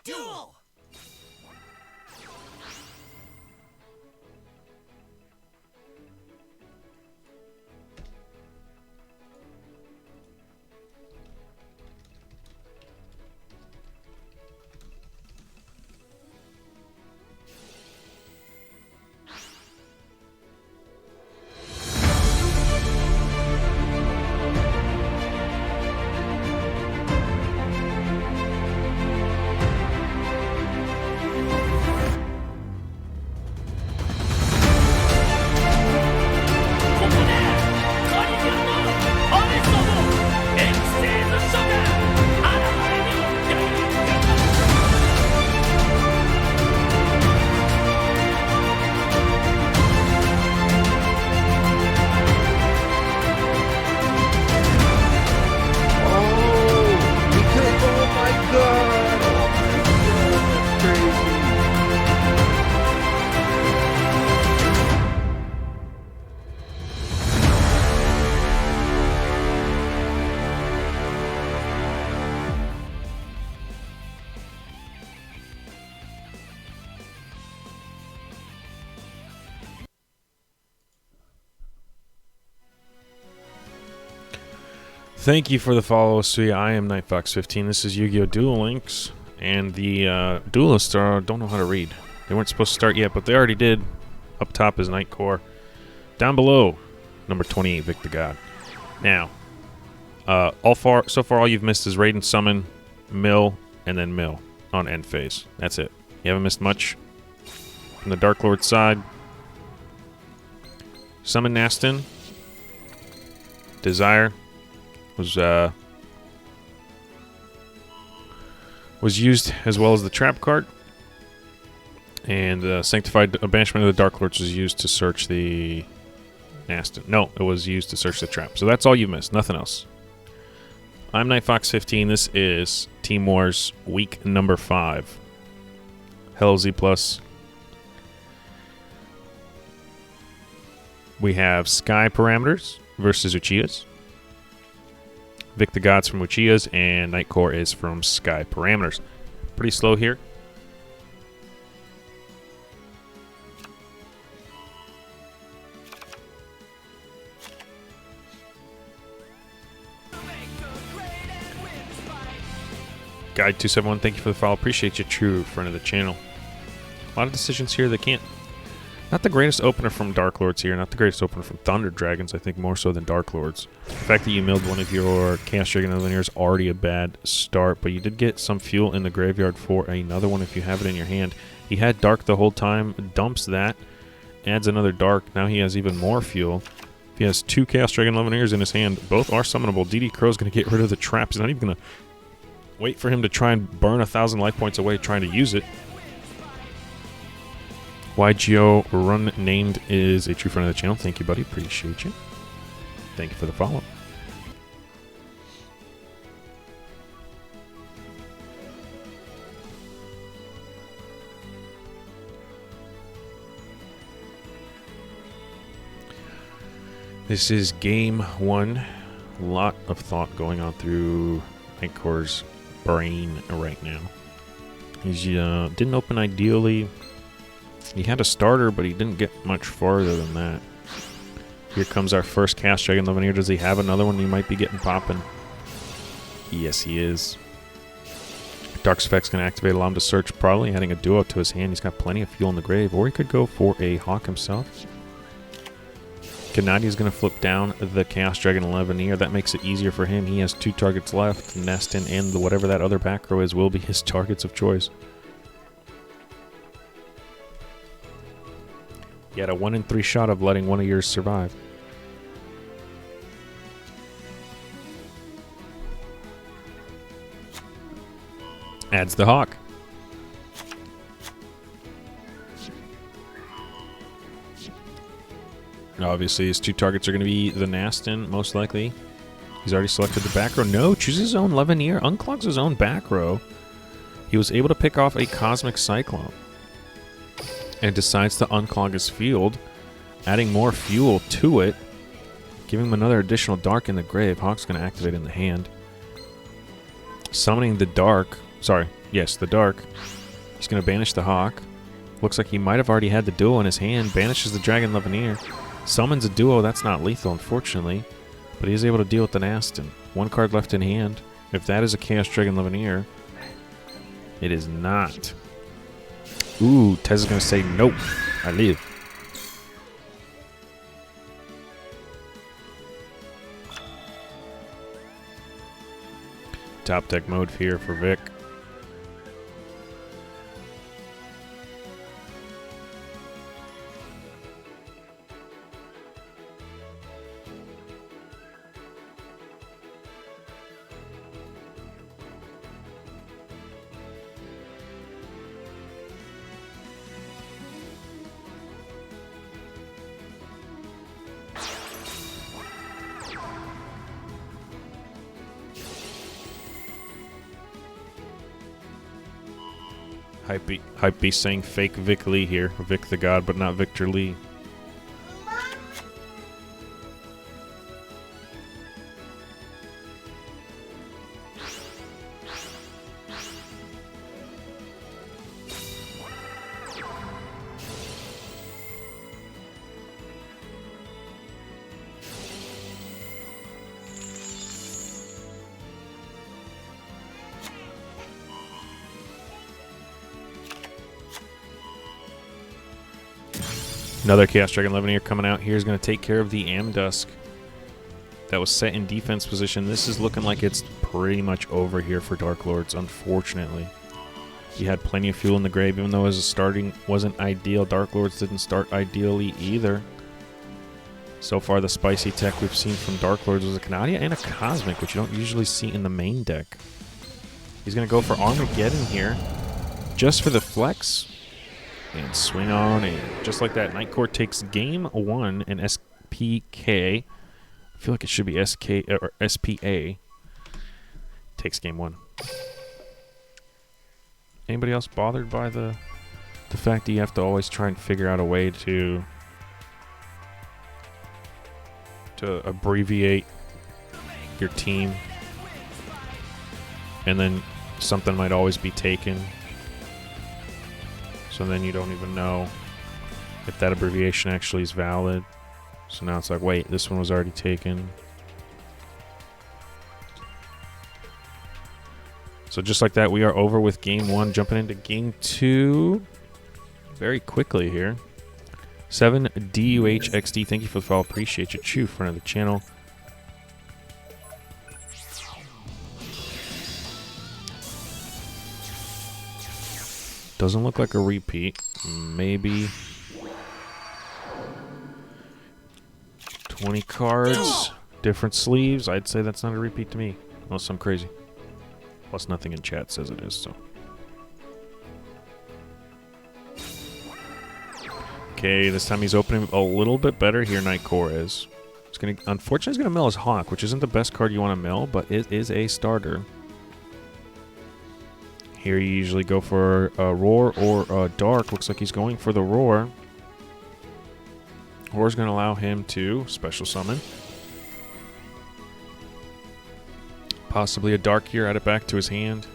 Duel! Thank you for the follow, Suya. I am NightFox15. This is Yu-Gi-Oh! Duel Links, and the duelists don't know how to read. They weren't supposed to start yet, but they already did. Up top is Night Core. Down below, number 28, Vic the God. Now, so far all you've missed is Raiden Summon, Mill, and then Mill on end phase. That's it. You haven't missed much. From the Dark Lord side, Summon Nastin, Desire was used, as well as the trap card, and Sanctified Banishment of the Dark Lords was used to search the Nastin. No, it was used to search the trap. So that's all you missed, nothing else. I'm NightFox15. This is Team Wars week number 5. Hello Z Plus. We have Sky Parameters versus Uchihas. Vic the God's from Uchihas, and Night Core is from Sky Parameters. Pretty slow here. Guide271, thank you for the follow. Appreciate you, true friend of the channel. A lot of decisions here that can't. Not the greatest opener from Dark Lords here. Not the greatest opener from Thunder Dragons. I think more so than Dark Lords. The fact that you milled one of your Chaos Dragon Linear is already a bad start, but you did get some fuel in the graveyard for another one if you have it in your hand. He had Dark the whole time, dumps that, adds another Dark. Now he has even more fuel. If he has 2 Chaos Dragon Linears in his hand, both are summonable. DD Crow's going to get rid of the trap. He's not even going to wait for him to try and burn 1,000 life points away trying to use it. YGO Run Named is a true friend of the channel. Thank you, buddy. Appreciate you. Thank you for the follow. This is game 1. A lot of thought going on through Night Core's brain right now. He didn't open ideally. He had a starter, but he didn't get much farther than that. Here comes our first Chaos Dragon Linear. Does he have another one he might be getting popping? Yes, he is. Dark's Effect's going to activate, allow him to search, probably adding a duo to his hand. He's got plenty of fuel in the grave, or he could go for a Hawk himself. Gennady is going to flip down the Chaos Dragon Linear. That makes it easier for him. He has 2 targets left. Nestin and whatever that other back row is will be his targets of choice. You had a 1 in 3 shot of letting one of yours survive. Adds the Hawk. Obviously, his 2 targets are going to be the Nastin, most likely. He's already selected the back row. No, chooses his own Levineer, unclogs his own back row. He was able to pick off a Cosmic Cyclone. And decides to unclog his field, adding more fuel to it, giving him another additional Dark in the grave. Hawk's going to activate in the hand. Summoning the Dark, Sorry. Yes, the dark. He's going to banish the hawk. Looks like he might have already had the duo in his hand. Banishes the dragon Levineer. Summons a duo. That's not lethal, unfortunately. But he is able to deal with the Aston. One card left in hand. If that is a Chaos Dragon Levineer, it is not. Ooh, Tez is going to say, nope, I live. Top deck mode here for Vic. Hypebeast saying fake Vic Lee here. Vic the God, but not Victor Lee. Another Chaos Dragon Levineer coming out here is going to take care of the Amdusk that was set in defense position. This is looking like it's pretty much over here for Dark Lords, unfortunately. He had plenty of fuel in the grave, even though his starting wasn't ideal. Dark Lords didn't start ideally either. So far, the spicy tech we've seen from Dark Lords was a Canadia and a Cosmic, which you don't usually see in the main deck. He's going to go for Armageddon here, just for the flex. And swing on in. Just like that, Nightcore takes game 1 and SPK. I feel like it should be SK or SPA. Takes game 1. Anybody else bothered by the fact that you have to always try and figure out a way to abbreviate your team, and then something might always be taken? So then you don't even know if that abbreviation actually is valid. So now it's like, wait, this one was already taken. So just like that, we are over with game 1, jumping into game 2 very quickly here. 7DUHXD, thank you for the follow. Appreciate you. Chew, friend of the channel. Doesn't look like a repeat. Maybe 20 cards, different sleeves. I'd say that's not a repeat to me, unless I'm crazy. Plus nothing in chat says it is, so. Okay, this time he's opening a little bit better here, Nightcore is. Unfortunately, he's going to mill his Hawk, which isn't the best card you want to mill, but it is a starter. Here you usually go for a Roar or a Dark. Looks like he's going for the Roar. Roar's going to allow him to special summon. Possibly a Dark here, add it back to his hand.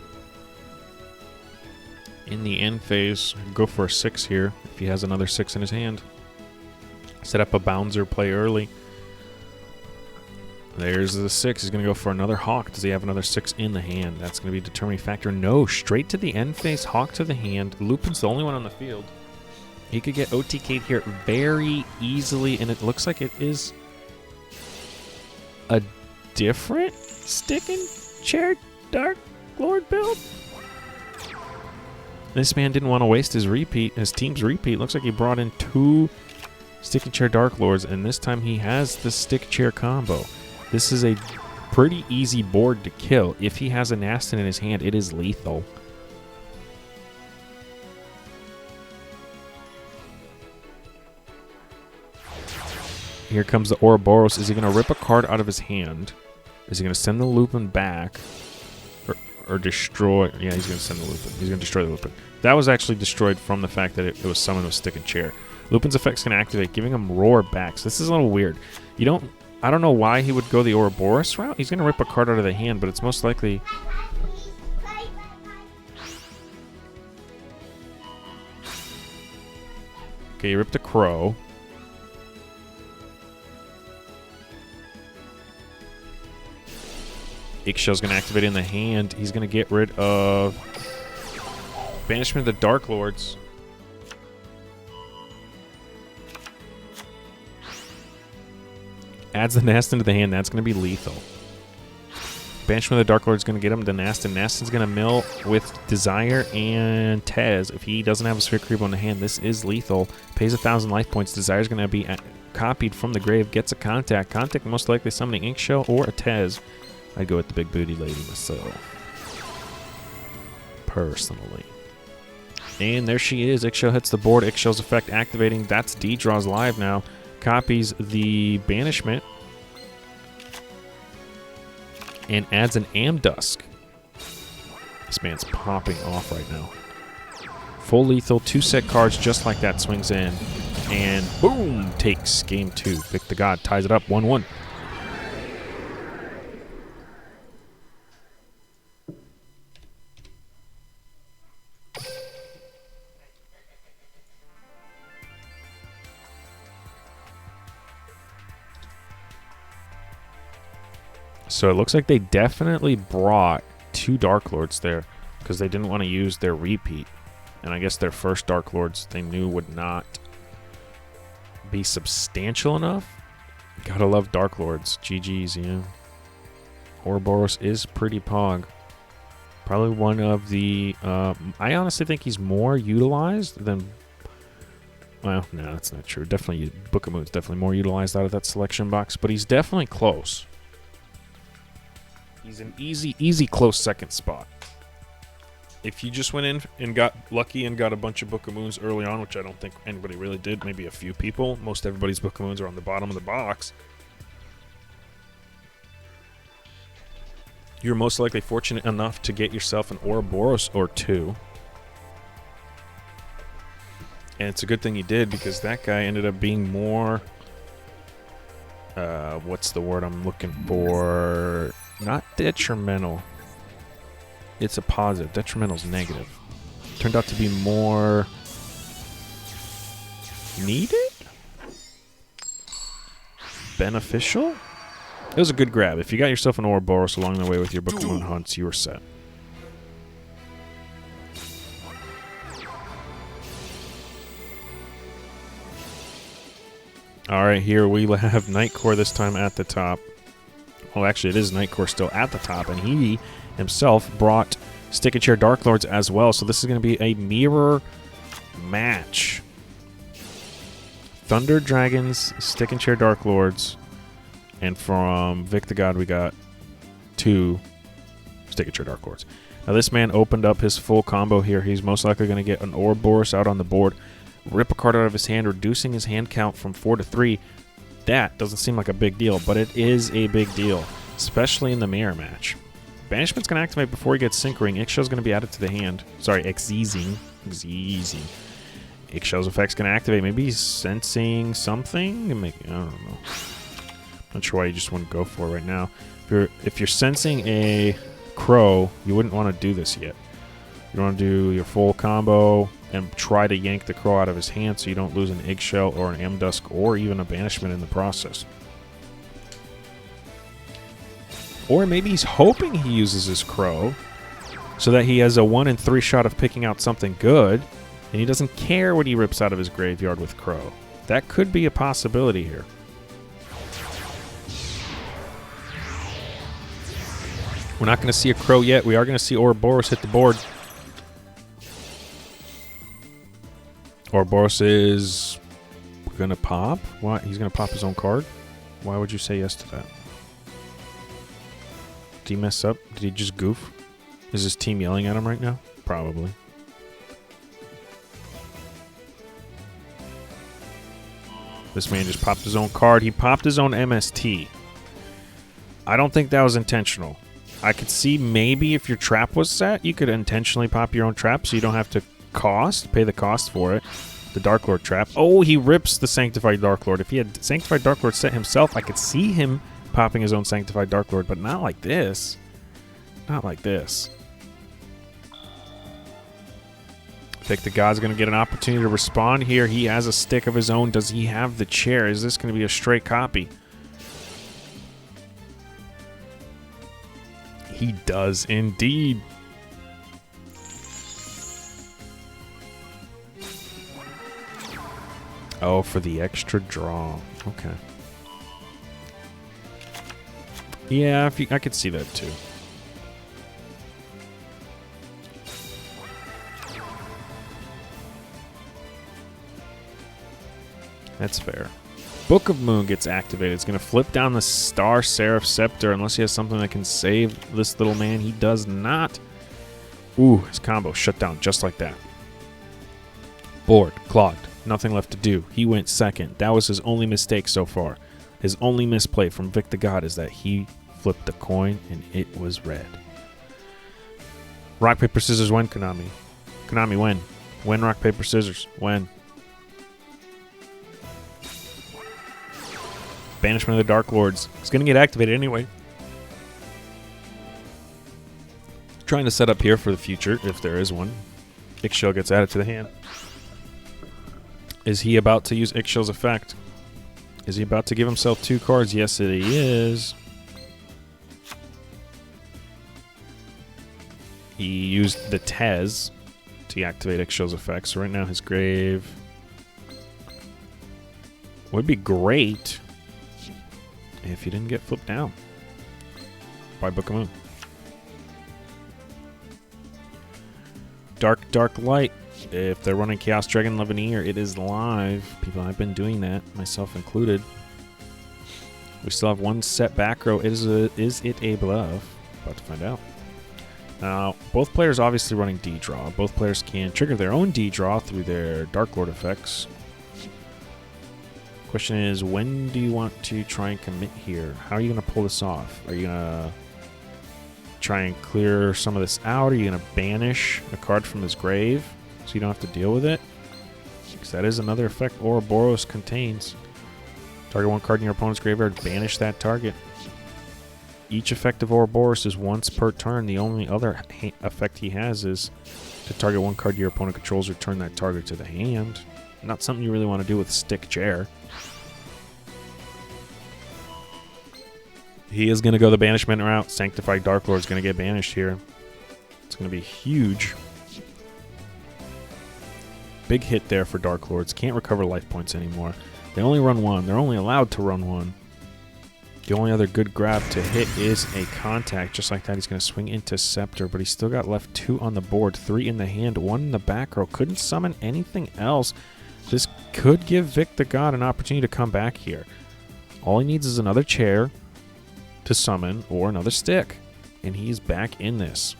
In the end phase, go for a 6 here if he has another 6 in his hand. Set up a Bouncer, play early. There's the 6. He's going to go for another Hawk. Does he have another 6 in the hand? That's going to be a determining factor. No, straight to the end phase. Hawk to the hand. Lupin's the only one on the field. He could get OTK'd here very easily, and it looks like it is a different stick and chair Dark Lord build. This man didn't want to waste his repeat, his team's repeat. Looks like he brought in 2 stick and chair Dark Lords, and this time he has the stick chair combo. This is a pretty easy board to kill. If he has an Aston in his hand, it is lethal. Here comes the Ouroboros. Is he going to rip a card out of his hand? Is he going to send the Lupin back? Or destroy? Yeah, he's going to send the Lupin. He's going to destroy the Lupin. That was actually destroyed from the fact that it was summoned with stick and chair. Lupin's effect's going to activate, giving him Roar back. So this is a little weird. I don't know why he would go the Ouroboros route. He's going to rip a card out of the hand, but it's most likely Okay, he ripped a Crow. Eggshell's going to activate in the hand. He's going to get rid of Banishment of the Dark Lords. Adds the Nast into the hand. That's going to be lethal. Banishment of the Dark Lord is going to get him to Nastin. Nastin's going to mill with Desire and Tez. If he doesn't have a Sphere Creep on the hand, this is lethal. Pays 1,000 life points. Desire's going to be copied from the grave. Gets a Contact. Contact most likely summoning Inkshell or a Tez. I'd go with the big booty lady myself. Personally. And there she is. Inkshell hits the board. Inkshell's effect activating. That's D-Draws live now. Copies the Banishment. And adds an Amdusk. This man's popping off right now. Full lethal, 2 set cards just like that, swings in. And boom, takes game 2. Vic the God ties it up 1-1. So it looks like they definitely brought 2 Dark Lords there because they didn't want to use their repeat. And I guess their first Dark Lords they knew would not be substantial enough. Gotta love Dark Lords. GG's, yeah. Ouroboros is pretty pog. Probably one of the... I honestly think he's more utilized than... Well, no, that's not true. Definitely, Book of Moon's definitely more utilized out of that selection box. But he's definitely close. He's an easy close second spot. If you just went in and got lucky and got a bunch of Book of Moons early on, which I don't think anybody really did, maybe a few people. Most everybody's Book of Moons are on the bottom of the box. You're most likely fortunate enough to get yourself an Ouroboros or 2. And it's a good thing you did because that guy ended up being more... what's the word I'm looking for? Not detrimental. It's a positive. Detrimental's negative. Turned out to be more needed? Beneficial? It was a good grab. If you got yourself an Ouroboros along the way with your Book of Moon hunts, you were set. Alright, here we have Nightcore this time at the top. Well, actually, it is Nightcore still at the top, and he himself brought Stick and Chair Dark Lords as well, so this is going to be a mirror match. Thunder Dragons, Stick and Chair Dark Lords, and from Vic the God, we got 2 Stick and Chair Dark Lords. Now, this man opened up his full combo here. He's most likely going to get an Ouroboros out on the board, rip a card out of his hand, reducing his hand count from 4 to 3. That doesn't seem like a big deal, but it is a big deal, especially in the mirror match. Banishment's going to activate before he gets Sync Ring. Inkshell's going to be added to the hand. Sorry, Xeezing. Inkshell's effect's going to activate. Maybe he's sensing something? I don't know. Not sure why you just wouldn't go for it right now. If you're sensing a Crow, you wouldn't want to do this yet. You want to do your full combo and try to yank the Crow out of his hand so you don't lose an Eggshell or an Amdusk or even a Banishment in the process. Or maybe he's hoping he uses his Crow so that he has a 1 in 3 shot of picking out something good, and he doesn't care what he rips out of his graveyard with Crow. That could be a possibility here. We're not going to see a Crow yet. We are going to see Ouroboros hit the board. Ouroboros is going to pop? What? He's going to pop his own card? Why would you say yes to that? Did he mess up? Did he just goof? Is his team yelling at him right now? Probably. This man just popped his own card. He popped his own MST. I don't think that was intentional. I could see maybe if your trap was set, you could intentionally pop your own trap so you don't have to pay the cost for it. The Dark Lord trap. Oh, he rips the Sanctified Dark Lord. If he had Sanctified Dark Lord set himself, I could see him popping his own Sanctified Dark Lord, but not like this. Not like this. Think the God's going to get an opportunity to respond here. He has a stick of his own. Does he have the chair? Is this going to be a straight copy? He does indeed. Oh, for the extra draw. Okay. Yeah, I could see that too. That's fair. Book of Moon gets activated. It's going to flip down the Star Seraph Scepter unless he has something that can save this little man. He does not. Ooh, his combo shut down just like that. Board, clogged. Nothing left to do. He went second. That was his only mistake so far. His only misplay from Vic the God is that he flipped the coin and it was red. Rock, paper, scissors, win, Konami. Konami, win. Win, rock, paper, scissors. Win. Banishment of the Dark Lords. It's going to get activated anyway. Trying to set up here for the future, if there is one. Ixchel gets added to the hand. Is he about to use Ixchel's effect? Is he about to give himself 2 cards? Yes, it is. He used the Tez to activate Ixchel's effect. So right now his grave would be great if he didn't get flipped down by Book of Moon. Dark Light. If they're running Chaos Dragon Levineer, it is live. People have been doing that, myself included. We still have 1 set back row. Is it a bluff? About to find out. Now, both players obviously running D-Draw. Both players can trigger their own D-Draw through their Dark Lord effects. Question is, when do you want to try and commit here? How are you going to pull this off? Are you going to try and clear some of this out? Are you going to banish a card from his grave so you don't have to deal with it? Because that is another effect Ouroboros contains. Target 1 card in your opponent's graveyard, banish that target. Each effect of Ouroboros is once per turn. The only other effect he has is to target 1 card your opponent controls, return that target to the hand. Not something you really want to do with Stick Chair. He is going to go the banishment route. Sanctified Dark Lord is going to get banished here. It's going to be huge. Big hit there for Dark Lords. Can't recover life points anymore. They only run 1. They're only allowed to run 1. The only other good grab to hit is a contact. Just like that, he's going to swing into Scepter, but he's still got left 2 on the board, 3 in the hand, 1 in the back row. Couldn't summon anything else. This could give Vic the God an opportunity to come back here. All he needs is another chair to summon or another stick, and he's back in this.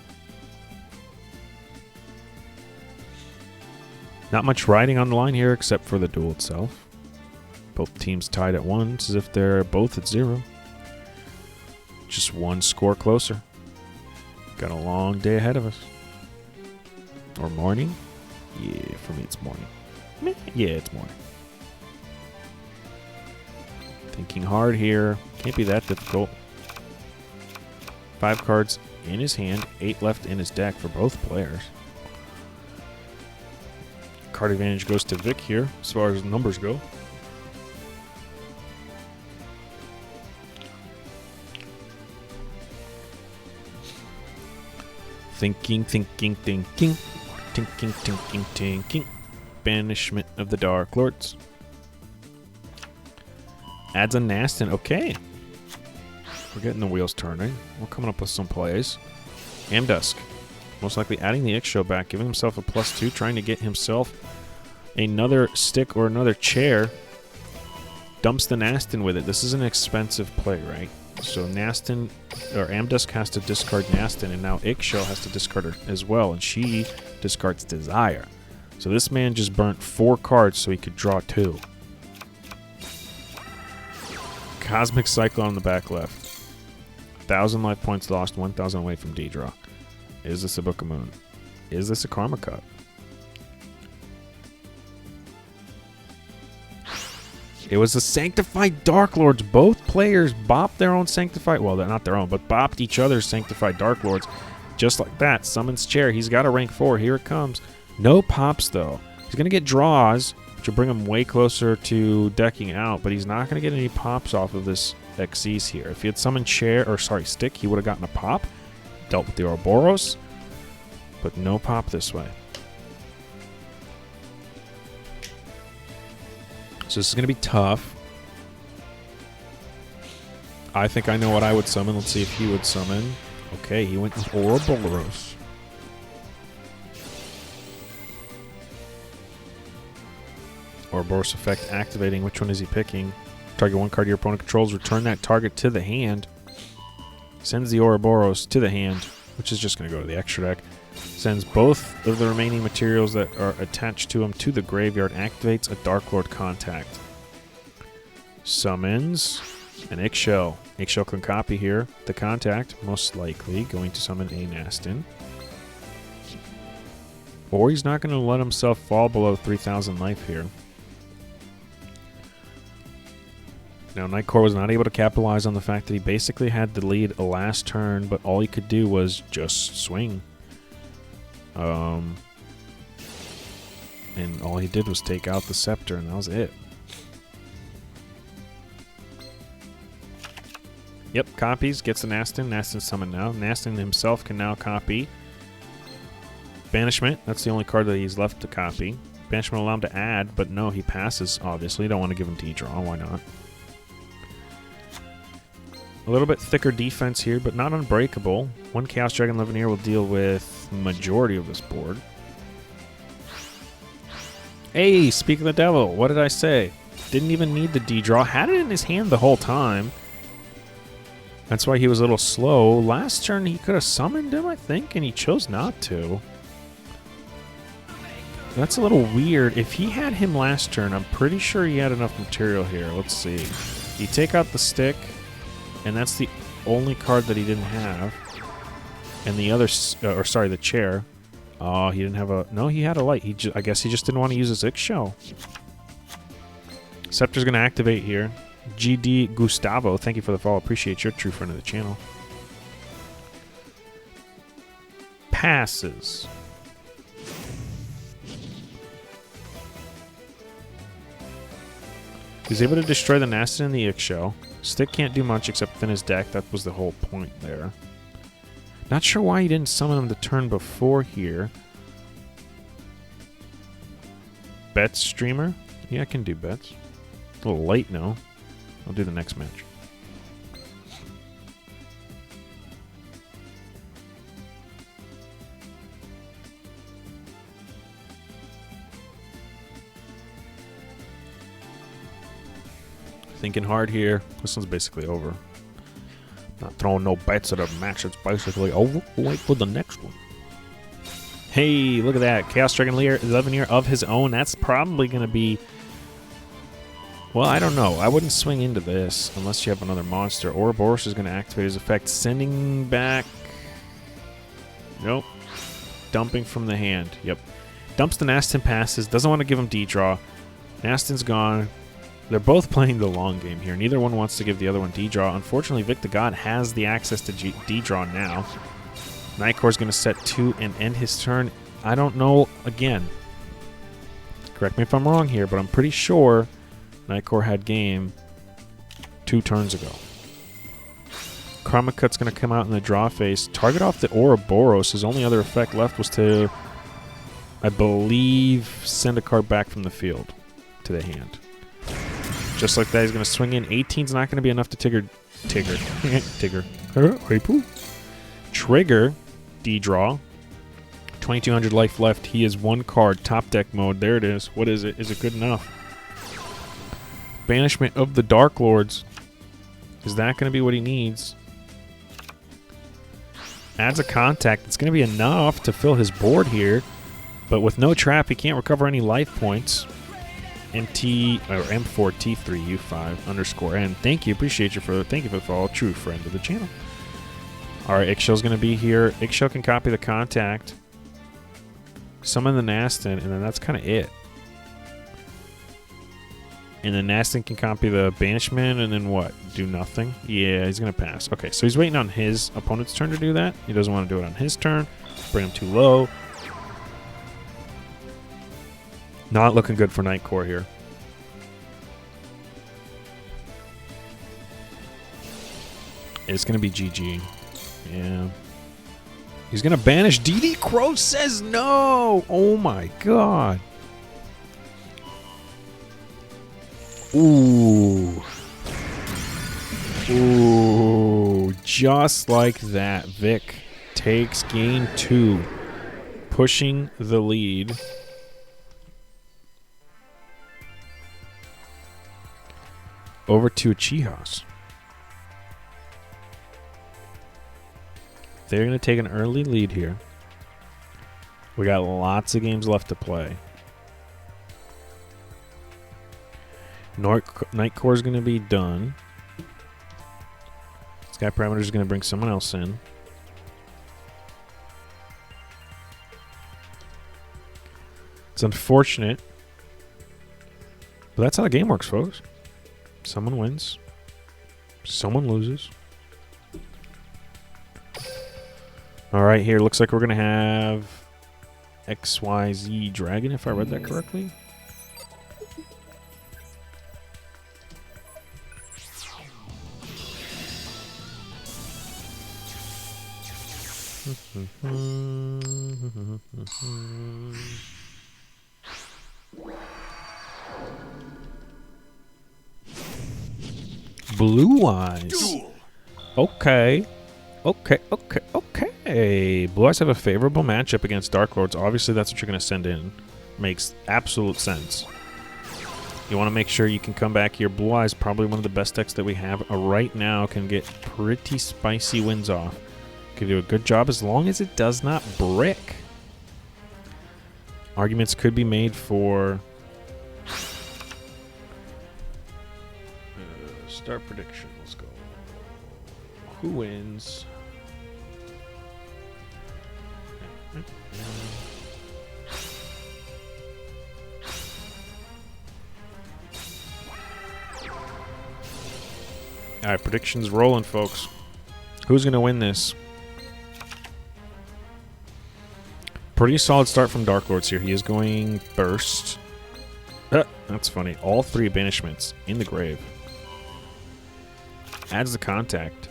Not much riding on the line here except for the duel itself. Both teams tied at 1. It's as if they're both at 0. Just 1 score closer. Got a long day ahead of us. Or morning? Yeah, for me it's morning. Yeah, it's morning. Thinking hard here. Can't be that difficult. 5 cards in his hand, 8 left in his deck for both players. Card advantage goes to Vic here as far as numbers go. Thinking. Banishment of the Dark Lords. Adds a Nastin. Okay. We're getting the wheels turning. We're coming up with some plays. Amdusk. Most likely adding the Ixchel back, giving himself a +2, trying to get himself another stick or another chair. Dumps the Nastin with it. This is an expensive play, right? So Nastin, or Amdusk has to discard Nastin, and now Ixchel has to discard her as well, and she discards Desire. So this man just burnt 4 cards so he could draw 2. Cosmic Cyclone on the back left. 1,000 life points lost, 1,000 away from D-Draw. Is this a Book of Moon? Is this a Karma Cut? It was a Sanctified Dark Lords. Both players bopped their own Sanctified... Well, not their own, but bopped each other's Sanctified Dark Lords. Just like that. Summons Chair. He's got a rank 4. Here it comes. No pops, though. He's going to get draws, which will bring him way closer to decking out, but he's not going to get any pops off of this Xyz here. If he had summoned Stick, he would have gotten a pop, dealt with the Ouroboros, but no pop this way. So this is going to be tough. I think I know what I would summon. Let's see if he would summon. Okay, he went with Ouroboros. Ouroboros effect activating. Which one is he picking? Target one card your opponent controls. Return that target to the hand. Sends the Ouroboros to the hand, which is just going to go to the extra deck. Sends both of the remaining materials that are attached to him to the graveyard. Activates a Dark Lord contact. Summons an Ixchel. Ixchel can copy here the contact, most likely going to summon a Nastin. Or he's not going to let himself fall below 3,000 life here. Now, Nightcore was not able to capitalize on the fact that he basically had the lead a last turn, but all he could do was just swing. And all he did was take out the Scepter, and that was it. Yep, copies, gets the Nastin. Nastin's summoned now. Nastin himself can now copy. Banishment, that's the only card that he's left to copy. Banishment allow him to add, but no, he passes, obviously. Don't want to give him D-draw, why not? A little bit thicker defense here, but not unbreakable. One Chaos Dragon Liveneer will deal with majority of this board. Hey, speak of the devil, what did I say? Didn't even need the D-draw. Had it in his hand the whole time. That's why he was a little slow. Last turn he could have summoned him, I think, and he chose not to. That's a little weird. If he had him last turn, I'm pretty sure he had enough material here. Let's see. You take out the stick, and that's the only card that he didn't have. And the other, the chair. Oh, he didn't have a... No, he had a light. I guess he just didn't want to use his Ixchel. Scepter's going to activate here. GD Gustavo, thank you for the follow. Appreciate your true friend of the channel. Passes. He's able to destroy the Nastin and the Ixchel. Stick can't do much except thin his deck. That was the whole point there. Not sure why he didn't summon him the turn before here. Bets streamer? Yeah, I can do bets. A little late now. I'll do the next match. Thinking hard here. This one's basically over. Not throwing no bets at a match. It's basically over. We'll wait for the next one. Hey, look at that. Chaos Dragon Liveneer of his own. That's probably going to be... Well, I don't know. I wouldn't swing into this unless you have another monster. Ouroboros is going to activate his effect. Sending back... Nope. Dumping from the hand. Yep. Dumps the Nastin, passes. Doesn't want to give him D-draw. Nastin's gone. They're both playing the long game here. Neither one wants to give the other one D-draw. Unfortunately, Vic the God has the access to D-draw now. Nightcore's going to set 2 and end his turn. I don't know. Again, correct me if I'm wrong here, but I'm pretty sure Nightcore had game 2 turns ago. Karma Cut's going to come out in the draw phase. Target off the Ouroboros. His only other effect left was to, I believe, send a card back from the field to the hand. Just like that, he's going to swing in. 18's not going to be enough to trigger D-draw. 2,200 life left. He is 1 card. Top deck mode. There it is. What is it? Is it good enough? Banishment of the Dark Lords. Is that going to be what he needs? Adds a contact. It's going to be enough to fill his board here. But with no trap, he can't recover any life points. M4T3U5_N. Thank you. Appreciate you for the follow. True friend of the channel. Alright, Ixchel's going to be here. Ixchel can copy the contact. Summon the Nastin, and then that's kind of it. And then Nastin can copy the Banishment, and then what? Do nothing? Yeah, he's going to pass. Okay, so he's waiting on his opponent's turn to do that. He doesn't want to do it on his turn. Bring him too low. Not looking good for Nightcore here. It's going to be GG. Yeah. He's going to banish DD. Crow says no. Oh my god. Ooh. Ooh. Just like that. Vic takes game 2. Pushing the lead. Over to Uchihas. They're going to take an early lead here. We got lots of games left to play. Nightcore is going to be done. Sky Parameter is going to bring someone else in. It's unfortunate. But that's how the game works, folks. Someone wins. Someone loses. All right, here looks like we're going to have XYZ Dragon, if I read that correctly. Blue Eyes. Okay. Okay. Blue Eyes have a favorable matchup against Dark Lords. Obviously, that's what you're going to send in. Makes absolute sense. You want to make sure you can come back here. Blue Eyes, probably one of the best decks that we have right now, can get pretty spicy wins off. Can do a good job as long as it does not brick. Arguments could be made for start prediction. Let's go. Who wins? All right, predictions rolling, folks. Who's going to win this? Pretty solid start from Dark Lords here. He is going burst. That's funny. All 3 banishments in the grave. Adds the contact.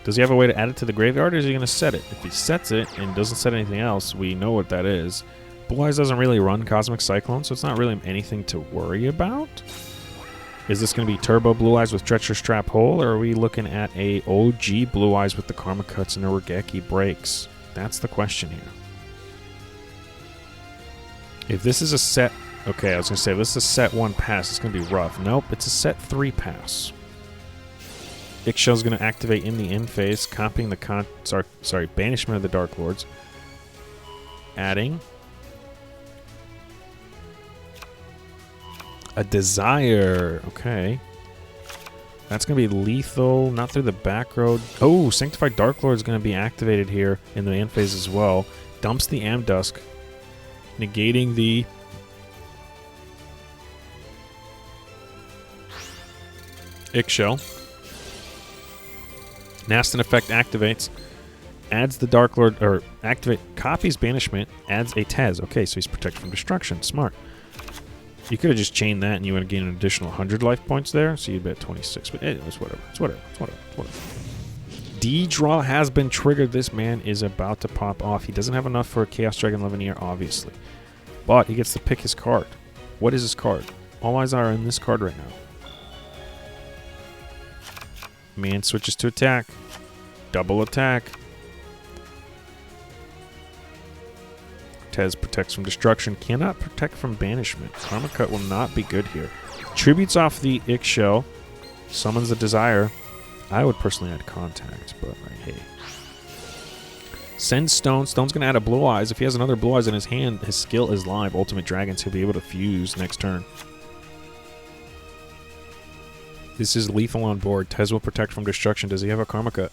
Does he have a way to add it to the graveyard, or is he going to set it? If he sets it and doesn't set anything else, we know what that is. Blue Eyes doesn't really run Cosmic Cyclone, so it's not really anything to worry about. Is this going to be Turbo Blue Eyes with Treacherous Trap Hole, or are we looking at a OG Blue Eyes with the Karma Cuts and a Regeki Breaks? That's the question here. If this is a set... Okay, I was going to say, if this is a set 1 pass, it's going to be rough. Nope, it's a set 3 pass. Ixchel's going to activate in the end phase, copying the banishment of the Dark Lords. Adding a Desire. Okay. That's going to be lethal, not through the back road. Oh, Sanctified Dark Lord is going to be activated here in the end phase as well. Dumps the Amdusk, negating the Ixchel. Nastin effect activates, adds the Dark Lord, or copies banishment, adds a Tez. Okay, so he's protected from destruction. Smart. You could have just chained that and you would have gained an additional 100 life points there, so you'd be at 26. But anyways, whatever. It's whatever. D-Draw has been triggered. This man is about to pop off. He doesn't have enough for a Chaos Dragon Levineer, obviously. But he gets to pick his card. What is his card? All eyes are in this card right now. Man switches to attack. Double attack. Tez protects from destruction. Cannot protect from banishment. Karma Cut will not be good here. Tributes off the Ixchel. Summons the Desire. I would personally add Contact, but hey. Send Stone. Stone's going to add a Blue Eyes. If he has another Blue Eyes in his hand, his skill is live. Ultimate Dragons. He'll be able to fuse next turn. This is lethal on board. Tez will protect from destruction. Does he have a Karma Cut?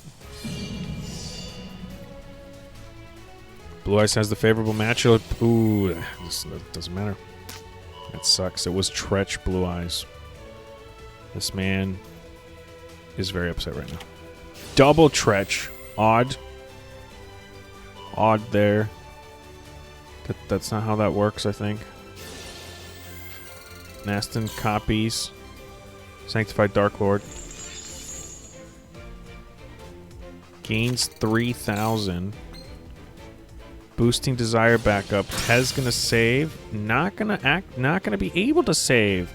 Blue Eyes has the favorable matchup. Ooh, that doesn't matter. That sucks. It was Tretch Blue Eyes. This man is very upset right now. Double Tretch. Odd. Odd there. That's not how that works, I think. Nastin copies. Sanctified Dark Lord. Gains 3,000. Boosting Desire back up. Tez gonna save. Not gonna be able to save.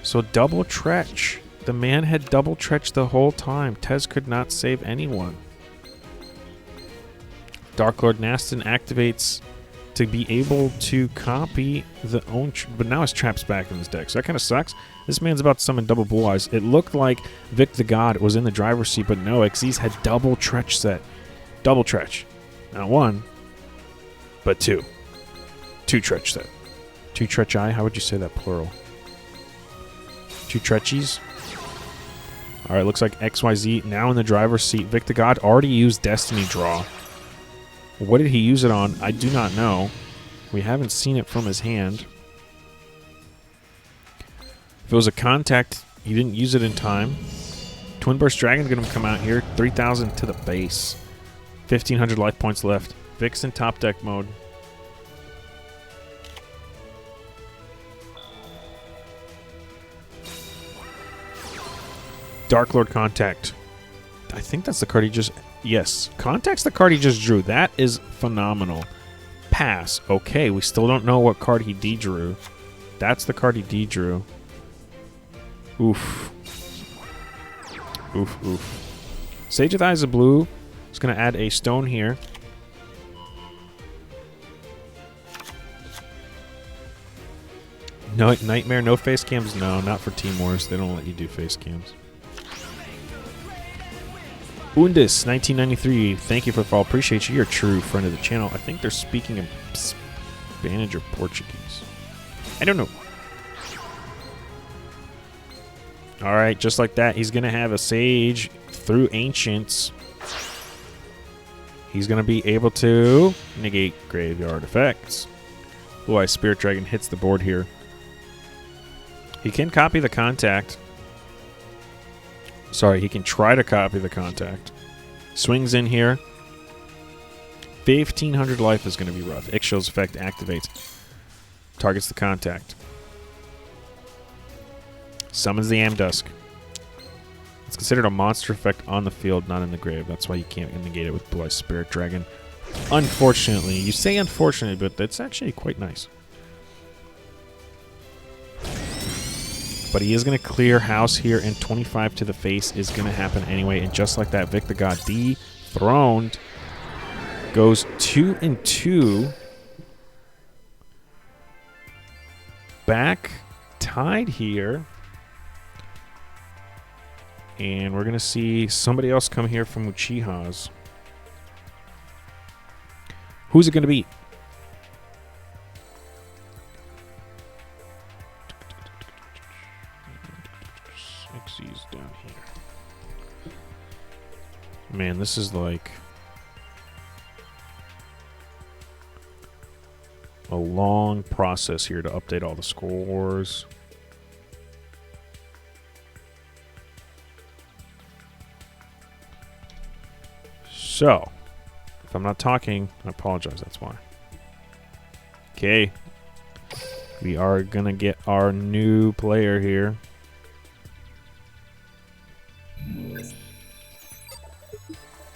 So double Tretch. The man had double Tretch the whole time. Tez could not save anyone. Dark Lord Nastin activates to be able to copy the own... but now his Trap's back in his deck, so that kind of sucks. This man's about to summon double Blue Eyes. It looked like Vic the God was in the driver's seat, but no, Xyz had double Tretch set. Double Tretch. Not one, but two. Two Tretch set. Two Tretch-I? How would you say that plural? Two Tretchies? Alright, looks like XYZ now in the driver's seat. Vic the God already used Destiny Draw. What did he use it on? I do not know. We haven't seen it from his hand. If it was a contact, he didn't use it in time. Twin Burst Dragon's going to come out here. 3,000 to the base. 1,500 life points left. Vic's in top deck mode. Dark Lord Contact. I think that's the card he just... Yes. Contact's the card he just drew. That is phenomenal. Pass. Okay, we still don't know what card he de-drew. That's the card he de-drew. Oof. Oof, oof. Sage of the Eyes of Blue is going to add a stone here. No Nightmare, no face cams? No, not for Team Wars. They don't let you do face cams. Undis, 1993. Thank you for the follow. Appreciate you. You're a true friend of the channel. I think they're speaking in Spanish or Portuguese. I don't know. Alright, just like that, he's going to have a Sage through Ancients. He's going to be able to negate graveyard effects. Blue Eye Spirit Dragon hits the board here. He can copy the contact. Sorry, he can try to copy the contact. Swings in here. 1,500 life is going to be rough. Ixchil's effect activates. Targets the contact. Summons the Amdusk. It's considered a monster effect on the field, not in the grave. That's why you can't negate it with Blue Eye Spirit Dragon. Unfortunately. You say unfortunately, but that's actually quite nice. But he is going to clear house here, and 25 to the face is going to happen anyway. And just like that, Vic the God dethroned. Goes 2-2. Back tied here. And we're going to see somebody else come here from Uchihas. Who's it going to be? Xyz down here. Man, this is like a long process here to update all the scores. So, if I'm not talking, I apologize, that's why. Okay. We are going to get our new player here.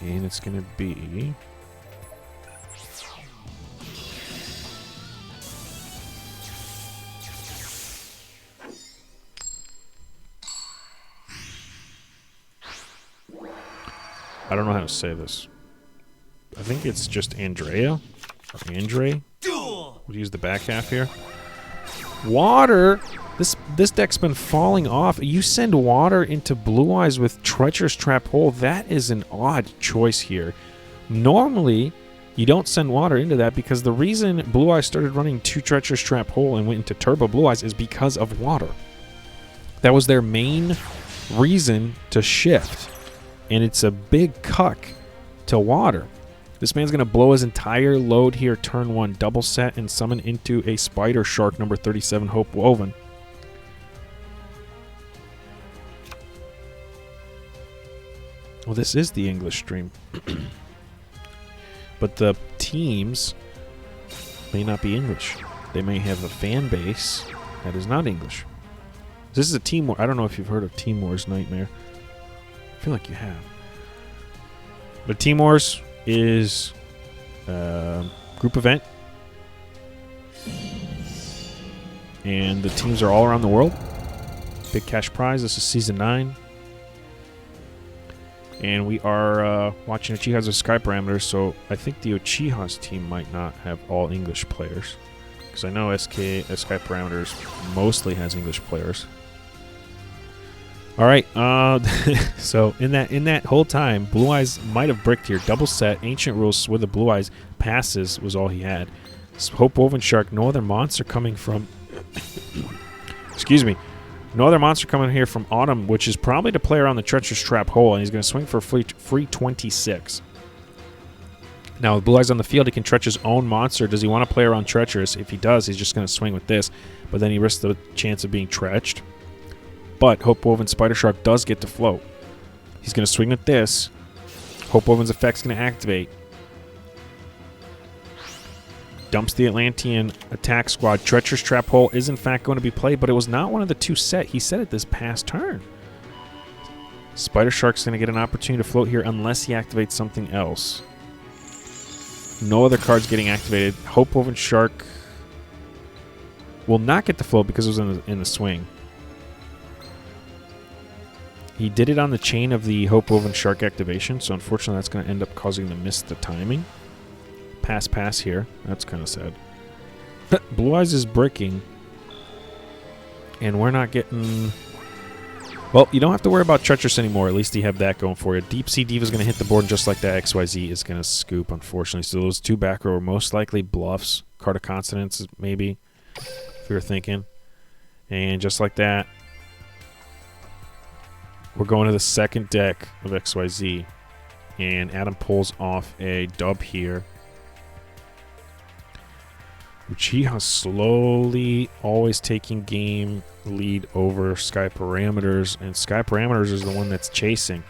And it's going to be... I don't know how to say this. I think it's just Andrea. Or Andre. We'll use the back half here. Water! This deck's been falling off. You send water into Blue Eyes with Treacherous Trap Hole. That is an odd choice here. Normally, you don't send water into that because the reason Blue Eyes started running 2 Treacherous Trap Hole and went into Turbo Blue Eyes is because of water. That was their main reason to shift. And it's a big cuck to water. This man's going to blow his entire load here, turn 1, double set, and summon into a Spider Shark, number 37, Hope Woven. Well, this is the English stream. But the teams may not be English. They may have a fan base that is not English. This is a Team War. I don't know if you've heard of Team Wars Nightmare. I feel like you have. But Team Wars is a group event. And the teams are all around the world. Big cash prize. This is Season 9. And we are watching Uchihas with Sky Parameters, so I think the Uchihas team might not have all English players. Because I know Sky Parameters mostly has English players. All right, so in that whole time, Blue Eyes might have bricked here. Double set, Ancient Rules with the Blue Eyes, passes was all he had. Hope Woven Shark, no other monster coming from... excuse me. No other monster coming here from Autumn, which is probably to play around the Treacherous Trap hole, and he's going to swing for a free 26. Now, with Blue Eyes on the field, he can Treach his own monster. Does he want to play around Treacherous? If he does, he's just going to swing with this, but then he risks the chance of being Treached. But Hope Woven Spider Shark does get to float. He's going to swing with this. Hope Woven's effect's going to activate. Dumps the Atlantean attack squad. Treacherous Trap Hole is in fact going to be played, but it was not one of the two set. He said it this past turn. Spider Shark's going to get an opportunity to float here unless he activates something else. No other cards getting activated. Hope Woven Shark will not get the float because it was in the swing. He did it on the chain of the Hope Woven Shark activation, so unfortunately that's going to end up causing him to miss the timing. Pass here. That's kind of sad. Blue Eyes is bricking. And we're not getting... Well, you don't have to worry about Treacherous anymore. At least you have that going for you. Deep Sea Diva is going to hit the board just like that. XYZ is going to scoop, unfortunately. So those two back row are most likely bluffs. Card of Consonants, maybe, if you were thinking. And just like that, we're going to the second deck of XYZ. And Adam pulls off a dub here. Uchihas slowly always taking game lead over Sky Parameters, and Sky Parameters is the one that's chasing.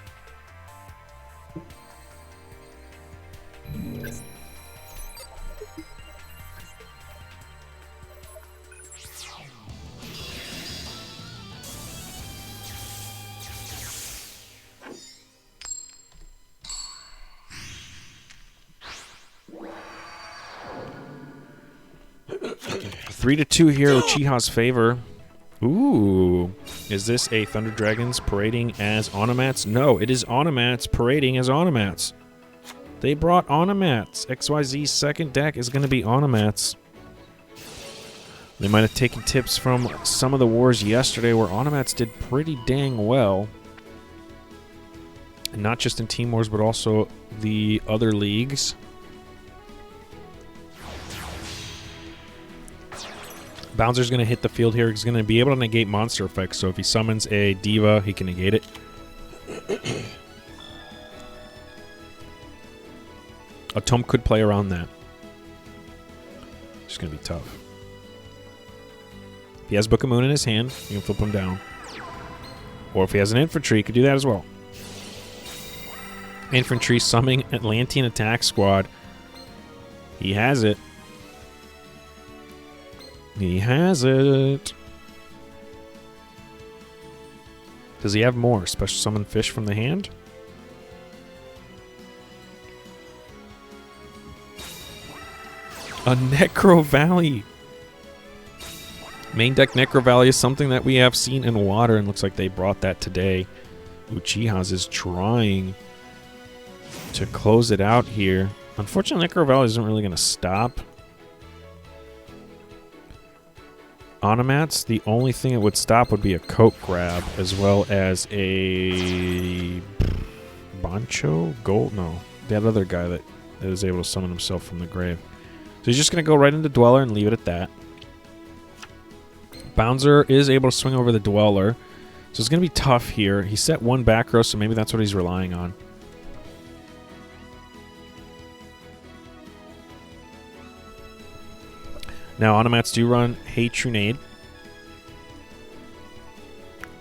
Three to 2 here, Uchihas' favor. Ooh, is this a Thunder Dragons parading as Onomats? No, it is Onomats parading as Onomats. They brought Onomats. XYZ's second deck is going to be Onomats. They might have taken tips from some of the wars yesterday where Onomats did pretty dang well. And not just in Team Wars, but also the other leagues. Bouncer's going to hit the field here. He's going to be able to negate monster effects. So if he summons a Diva, he can negate it. A Tome could play around that. It's going to be tough. If he has Book of Moon in his hand, you can flip him down. Or if he has an Infantry, he could do that as well. Infantry summoning Atlantean attack squad. He has it. He has it. Does he have more? Special summon fish from the hand? A Necro Valley. Main deck Necro Valley is something that we have seen in water, and looks like they brought that today. Uchihas is trying to close it out here. Unfortunately, Necro Valley isn't really going to stop. Onomats, the only thing it would stop would be a Coat Grab, as well as a Bancho? Gold? No. That other guy that is able to summon himself from the grave. So he's just going to go right into Dweller and leave it at that. Bouncer is able to swing over the Dweller. So it's going to be tough here. He set one back row, so maybe that's what he's relying on. Now, Onomats do run Hatronade.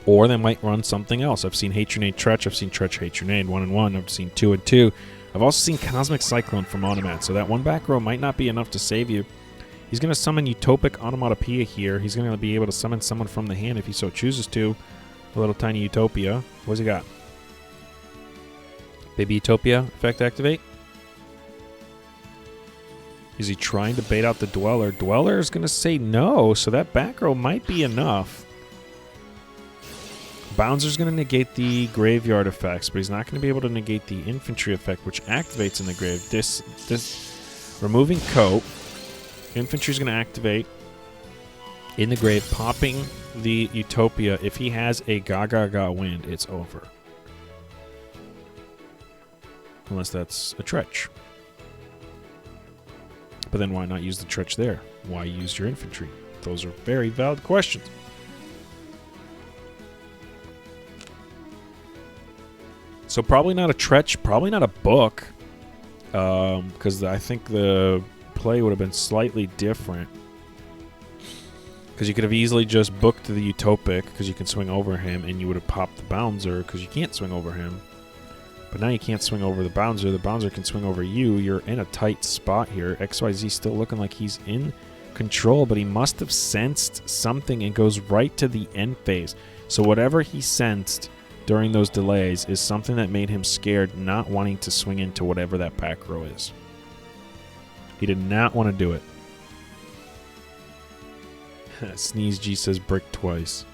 Or they might run something else. I've seen Hatronade Treach. I've seen Treach Hatronade 1 and 1. I've seen 2 and 2. I've also seen Cosmic Cyclone from Onomats. So that one back row might not be enough to save you. He's going to summon Utopic Onomatopoeia here. He's going to be able to summon someone from the hand if he so chooses to. A little tiny Utopia. What's he got? Baby Utopia effect activate. Is he trying to bait out the Dweller? Dweller is going to say no, so that back row might be enough. Bouncer's going to negate the graveyard effects, but he's not going to be able to negate the infantry effect, which activates in the grave. This removing coat. Infantry's going to activate in the grave, popping the Utopia. If he has a Gaga wind, it's over. Unless that's a Tretch. But then why not use the Tretch there? Why use your infantry? Those are very valid questions. So probably not a Tretch, probably not a book. Because I think the play would have been slightly different. Because you could have easily just booked the Utopic because you can swing over him, and you would have popped the Bouncer because you can't swing over him. But now you can't swing over the Bouncer. The Bouncer can swing over you. You're in a tight spot here. XYZ still looking like he's in control, but he must have sensed something and goes right to the end phase. So whatever he sensed during those delays is something that made him scared, not wanting to swing into whatever that back row is. He did not want to do it. Sneeze G says brick twice.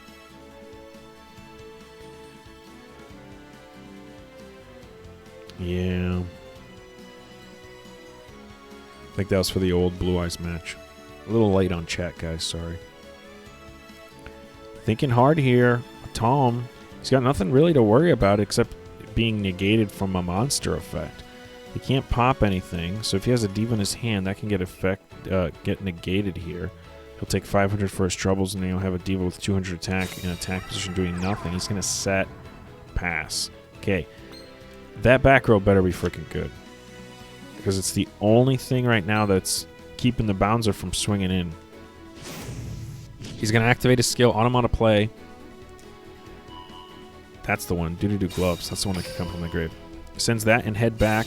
Yeah. I think that was for the old Blue Eyes match. A little late on chat, guys. Sorry. Thinking hard here. Tom. He's got nothing really to worry about except being negated from a monster effect. He can't pop anything, so if he has a Diva in his hand, that can get negated here. He'll take 500 for his troubles, and then he'll have a Diva with 200 attack in attack position doing nothing. He's going to set, pass. Okay. That back row better be freaking good. Because it's the only thing right now that's keeping the Bouncer from swinging in. He's going to activate his skill, Automata Play. That's the one. Do gloves. That's the one that can come from the grave. Sends that and head back.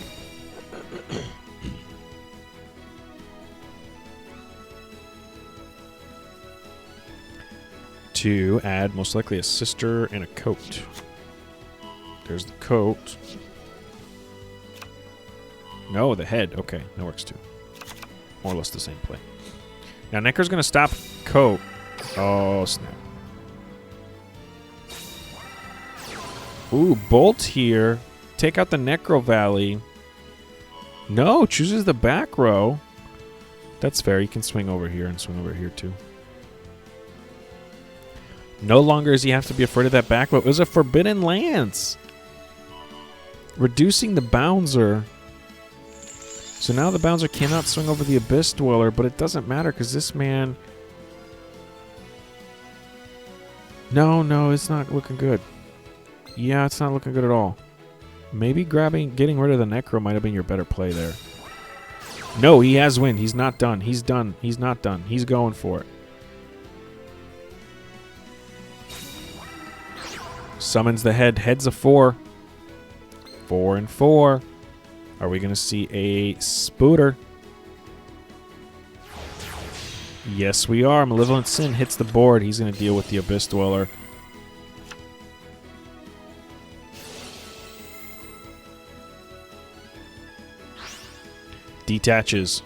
To add most likely a sister and a coat. There's the coat. No, the head. Okay, that works too. More or less the same play. Now Necro's going to stop coat. Oh, snap. Ooh, Bolt here. Take out the Necro Valley. No, chooses the back row. That's fair. You can swing over here and swing over here too. No longer does he have to be afraid of that back row. It was a Forbidden Lance. Reducing the Bouncer. So now the Bouncer cannot swing over the Abyss Dweller, but it doesn't matter because this man... No, it's not looking good. Yeah, it's not looking good at all. Maybe getting rid of the Necro might have been your better play there. No, he has win. He's not done. He's done. He's not done. He's going for it. Summons the head. Head's a 4. 4 and 4. Are we going to see a Spooter? Yes, we are. Malevolent Sin hits the board. He's going to deal with the Abyss Dweller. Detaches.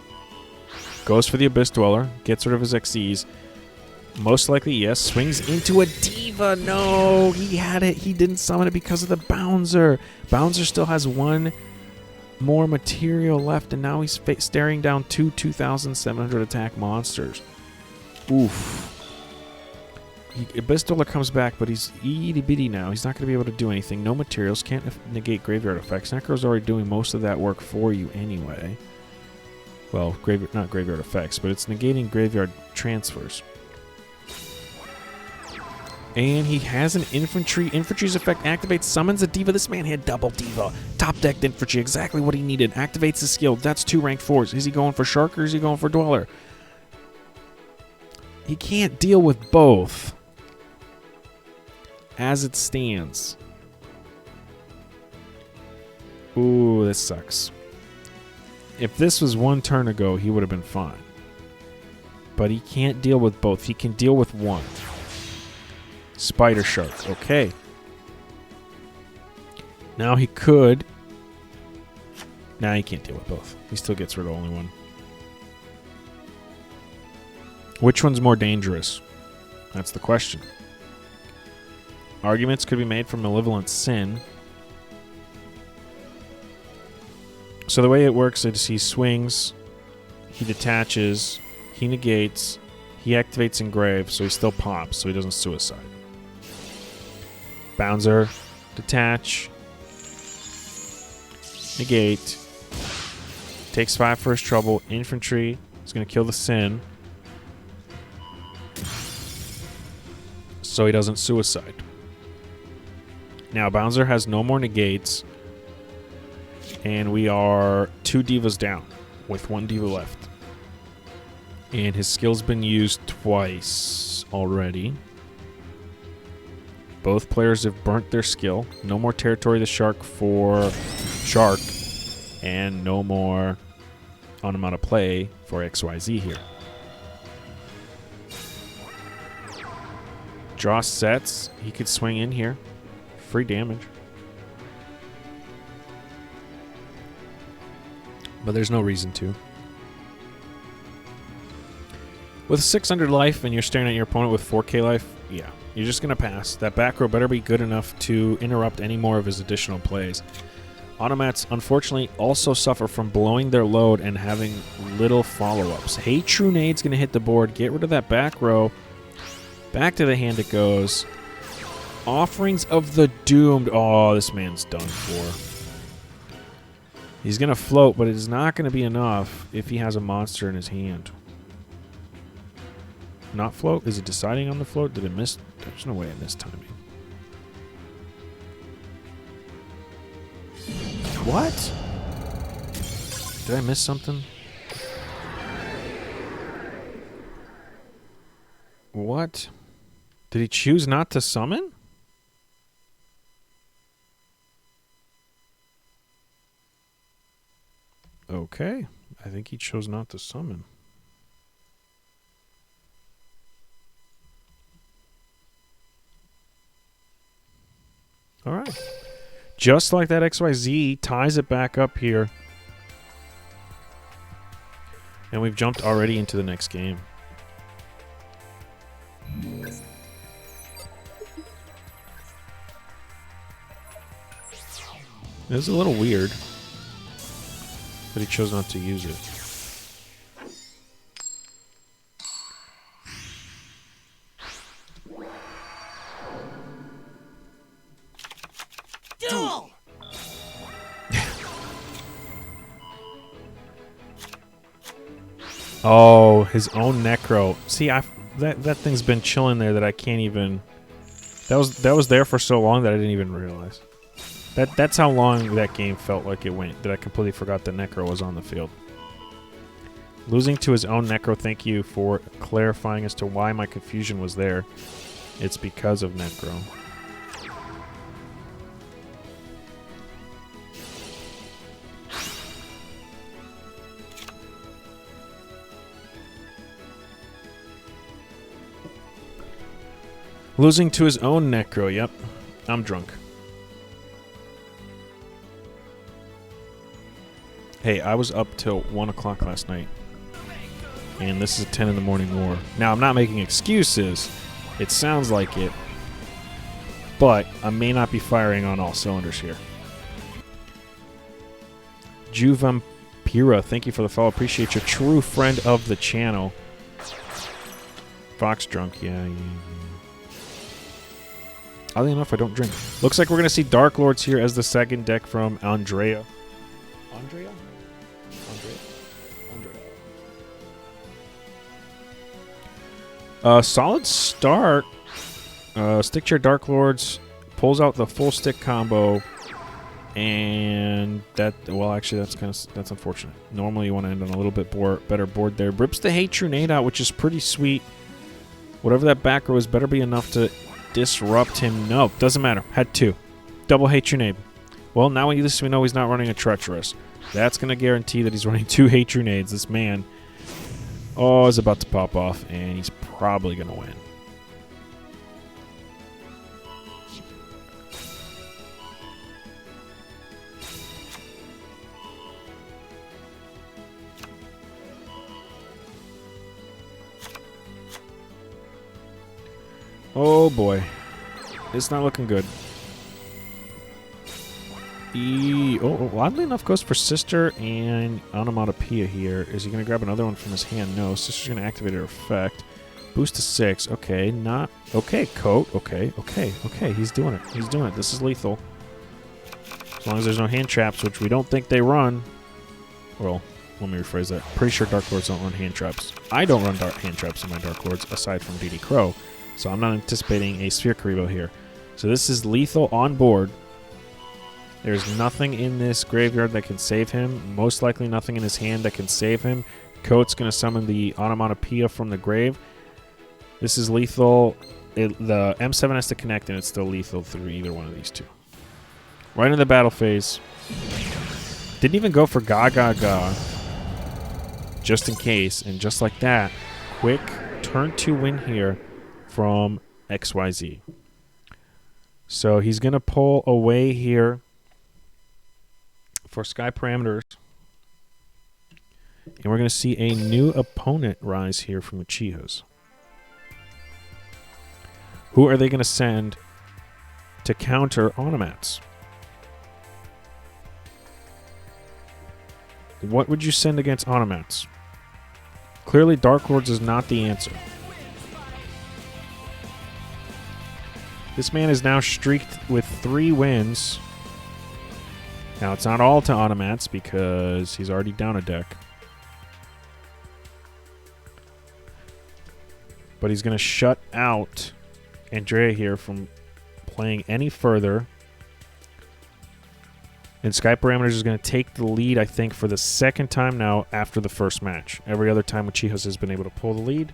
Goes for the Abyss Dweller. Gets rid of his XCs. Most likely, yes. Swings into a Diva. No, he had it. He didn't summon it because of the Bouncer. Bouncer still has one more material left, and now he's staring down two 2,700 attack monsters. Oof. Abyss Dweller comes back, but he's itty-bitty now. He's not going to be able to do anything. No materials. Can't negate graveyard effects. Necro's already doing most of that work for you anyway. Well, not graveyard effects, but it's negating graveyard transfers. And he has an infantry. Infantry's effect activates, summons a Diva. This man had double Diva. Top decked infantry, exactly what he needed. Activates his skill. That's 2 rank 4s. Is he going for Shark or is he going for Dweller? He can't deal with both as it stands. Ooh, this sucks. If this was one turn ago, he would have been fine. But he can't deal with both. He can deal with one. Spider Shark. Okay. Now he could. Nah, he can't deal with both. He still gets rid of only one. Which one's more dangerous? That's the question. Arguments could be made for Malevolent Sin. So the way it works is he swings, he detaches, he negates, he activates Engrave, so he still pops, so he doesn't suicide. Bouncer, detach, negate, takes 5 for his trouble. Infantry is going to kill the Sin, so he doesn't suicide. Now, Bouncer has no more negates, and we are 2 divas down with 1 diva left. And his skill's been used twice already. Both players have burnt their skill. No more Territory of the Shark for Shark, and no more Onomata Play for XYZ here. Draw sets. He could swing in here. Free damage. But there's no reason to. With 600 life and you're staring at your opponent with 4k life, yeah, you're just going to pass. That back row better be good enough to interrupt any more of his additional plays. Automats, unfortunately, also suffer from blowing their load and having little follow-ups. Hey, True Nade's going to hit the board. Get rid of that back row. Back to the hand it goes. Offerings of the Doomed. Oh, this man's done for. He's going to float, but it is not going to be enough if he has a monster in his hand. Not float? Is it deciding on the float? Did it miss? There's no way it missed timing. What? Did I miss something? What? Did he choose not to summon? Okay. I think he chose not to summon. All right. Just like that, XYZ ties it back up here. And we've jumped already into the next game. It was a little weird that he chose not to use it. Duel! Oh, his own Necro. See, that thing's been chilling there that I can't even. That was there for so long that I didn't even realize. That's how long that game felt like it went, that I completely forgot that Necro was on the field. Losing to his own Necro, thank you for clarifying as to why my confusion was there. It's because of Necro. Losing to his own Necro, yep. I'm drunk. Hey, I was up till 1 o'clock last night. And this is a 10 in the morning war. Now, I'm not making excuses. It sounds like it. But I may not be firing on all cylinders here. Juvampira, thank you for the follow. Appreciate you. True friend of the channel. Fox drunk, yeah. Oddly enough, I don't drink. Looks like we're going to see Dark Lords here as the second deck from Andrea. Andrea? Solid start. Stick Chair Dark Lords pulls out the full stick combo, and that, well, actually that's unfortunate. Normally you want to end on a little bit better board there. Rips the Hey True Nade out, which is pretty sweet. Whatever that back row is, better be enough to disrupt him. No, doesn't matter. Had 2. Double Hey True Nade. Well, now at least we know he's not running a Treacherous. That's going to guarantee that he's running 2 Hey True Nades. This man Oh, it's about to pop off, and he's probably going to win. Oh boy. It's not looking good. Oddly enough, goes for Sister and Onomatopoeia here. Is he going to grab another one from his hand? No. Sister's going to activate her effect. Boost to 6. Okay, not... Okay, Coat. Okay. He's doing it. He's doing it. This is lethal. As long as there's no hand traps, which we don't think they run. Well, let me rephrase that. Pretty sure Dark Lords don't run hand traps. I don't run hand traps in my Dark Lords, aside from DD Crow. So I'm not anticipating a Sphere Karibo here. So this is lethal on board. There's nothing in this graveyard that can save him. Most likely nothing in his hand that can save him. Coat's going to summon the Onomatopoeia from the grave. This is lethal. The M7 has to connect, and it's still lethal through either one of these two. Right in the battle phase. Didn't even go for Ga. Just in case. And just like that, quick turn 2 win here from XYZ. So he's going to pull away here for Sky Parameters. And we're going to see a new opponent rise here from Uchihas. Who are they going to send to counter Onomats? What would you send against Onomats? Clearly Dark Lords is not the answer. This man is now streaked with 3 wins. Now, it's not all to Onomats because he's already down a deck. But he's going to shut out Andrea here from playing any further. And Sky Parameters is going to take the lead, I think, for the second time now after the first match. Every other time Uchihas has been able to pull the lead.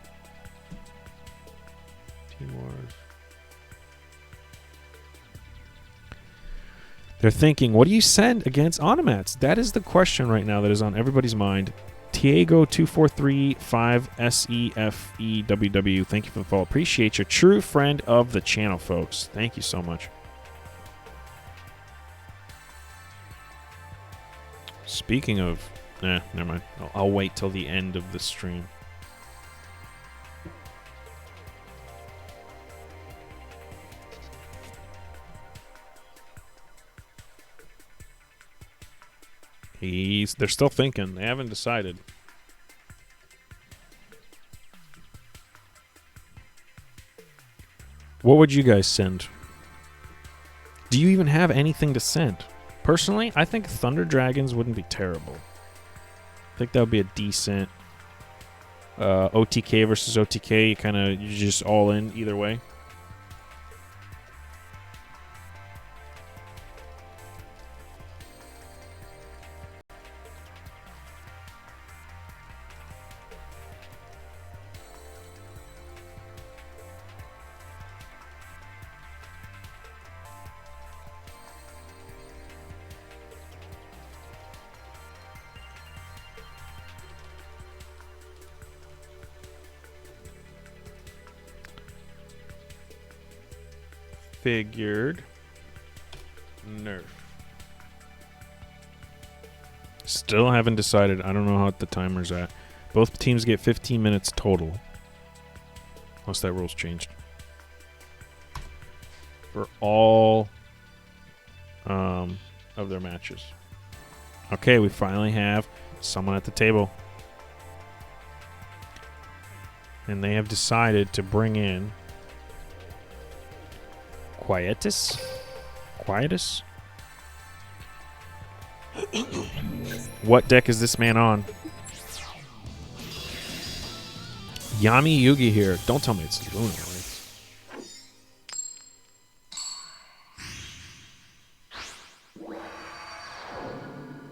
Team Wars. They're thinking, what do you send against Onomats? That is the question right now that is on everybody's mind. Tiago2435SEFEWW, thank you for the follow. Appreciate you. True friend of the channel, folks. Thank you so much. Speaking of... never mind. I'll wait till the end of the stream. They're still thinking. They haven't decided. What would you guys send? Do you even have anything to send? Personally, I think Thunder Dragons wouldn't be terrible. I think that would be a decent OTK versus OTK. You're just all in either way. Figured. Nerf. Still haven't decided. I don't know how the timer's at. Both teams get 15 minutes total. Unless that rule's changed. For all of their matches. Okay, we finally have someone at the table. And they have decided to bring in Quietus? What deck is this man on? Yami Yugi here. Don't tell me it's Luna, right?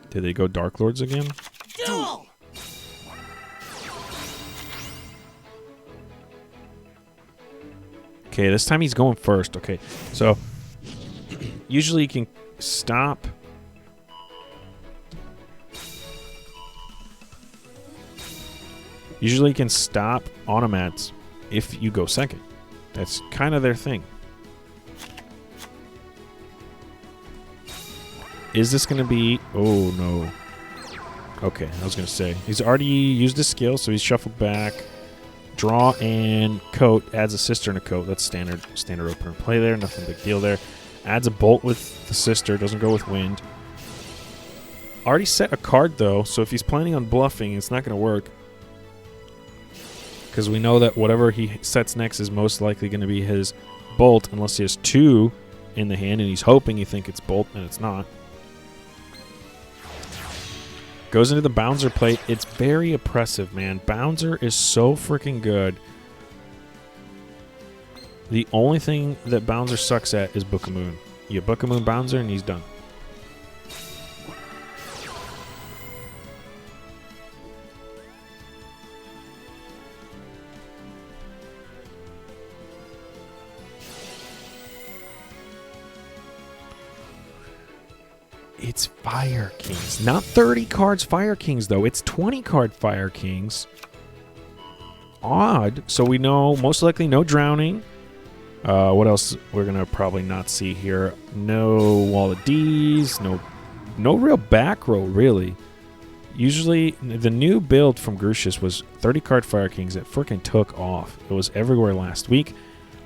Did they go Dark Lords again? Duel! Okay, this time he's going first. Okay, so usually you can stop. Usually you can stop automats if you go second. That's kind of their thing. Is this going to be... Oh, no. Okay, I was going to say. He's already used his skill, so he's shuffled back. Draw and coat. Adds a sister and a coat. That's standard opener play there. Nothing big deal there. Adds a bolt with the sister. Doesn't go with wind. Already set a card, though, so if he's planning on bluffing, it's not going to work. Because we know that whatever he sets next is most likely going to be his bolt, unless he has 2 in the hand, and he's hoping you think it's bolt, and it's not. Goes into the Bouncer plate. It's very oppressive, man. Bouncer is so freaking good. The only thing that Bouncer sucks at is Book of Moon. You Book of Moon Bouncer, and he's done. It's Fire Kings. Not 30 cards Fire Kings, though. It's 20 card Fire Kings. Odd. So we know most likely no drowning. What else we're going to probably not see here? No Wall of D's. No real back row, really. Usually, the new build from Grucius was 30 card Fire Kings. It freaking took off. It was everywhere last week.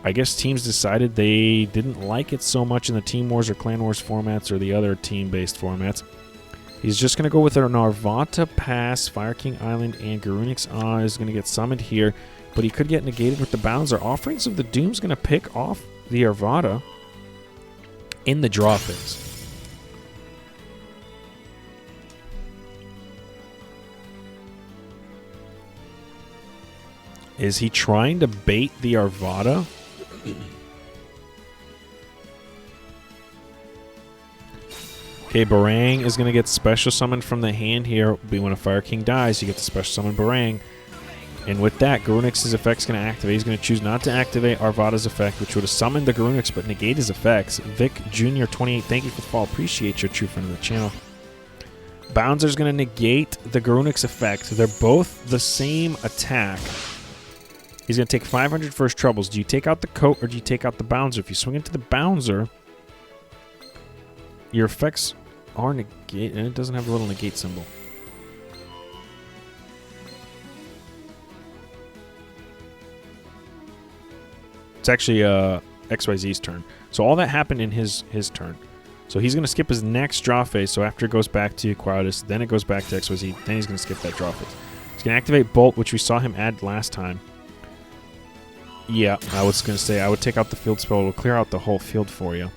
I guess teams decided they didn't like it so much in the Team Wars or Clan Wars formats or the other team-based formats. He's just going to go with our Narvata Pass, Fire King Island, and Garunix is going to get summoned here, but he could get negated with the Bouncer. Offerings of the Doom's going to pick off the Arvada in the draw phase. Is he trying to bait the Arvada? Okay, Barang is going to get special summoned from the hand here. When a Fire King dies, you get the special summon Barang. And with that, Garunix's effect's going to activate. He's going to choose not to activate Arvada's effect, which would have summoned the Garunix but negate his effects. Vic Jr. 28, thank you for the follow. Appreciate your true friend of the channel. Bouncer's going to negate the Garunix effect. They're both the same attack. He's going to take 500 first troubles. Do you take out the coat or do you take out the Bouncer? If you swing into the Bouncer, your effects are negate, and it doesn't have a little negate symbol. It's actually XYZ's turn. So all that happened in his turn. So he's going to skip his next draw phase. So after it goes back to Quietus, then it goes back to XYZ, then he's going to skip that draw phase. He's going to activate Bolt, which we saw him add last time. Yeah, I was going to say, I would take out the field spell. It will clear out the whole field for you.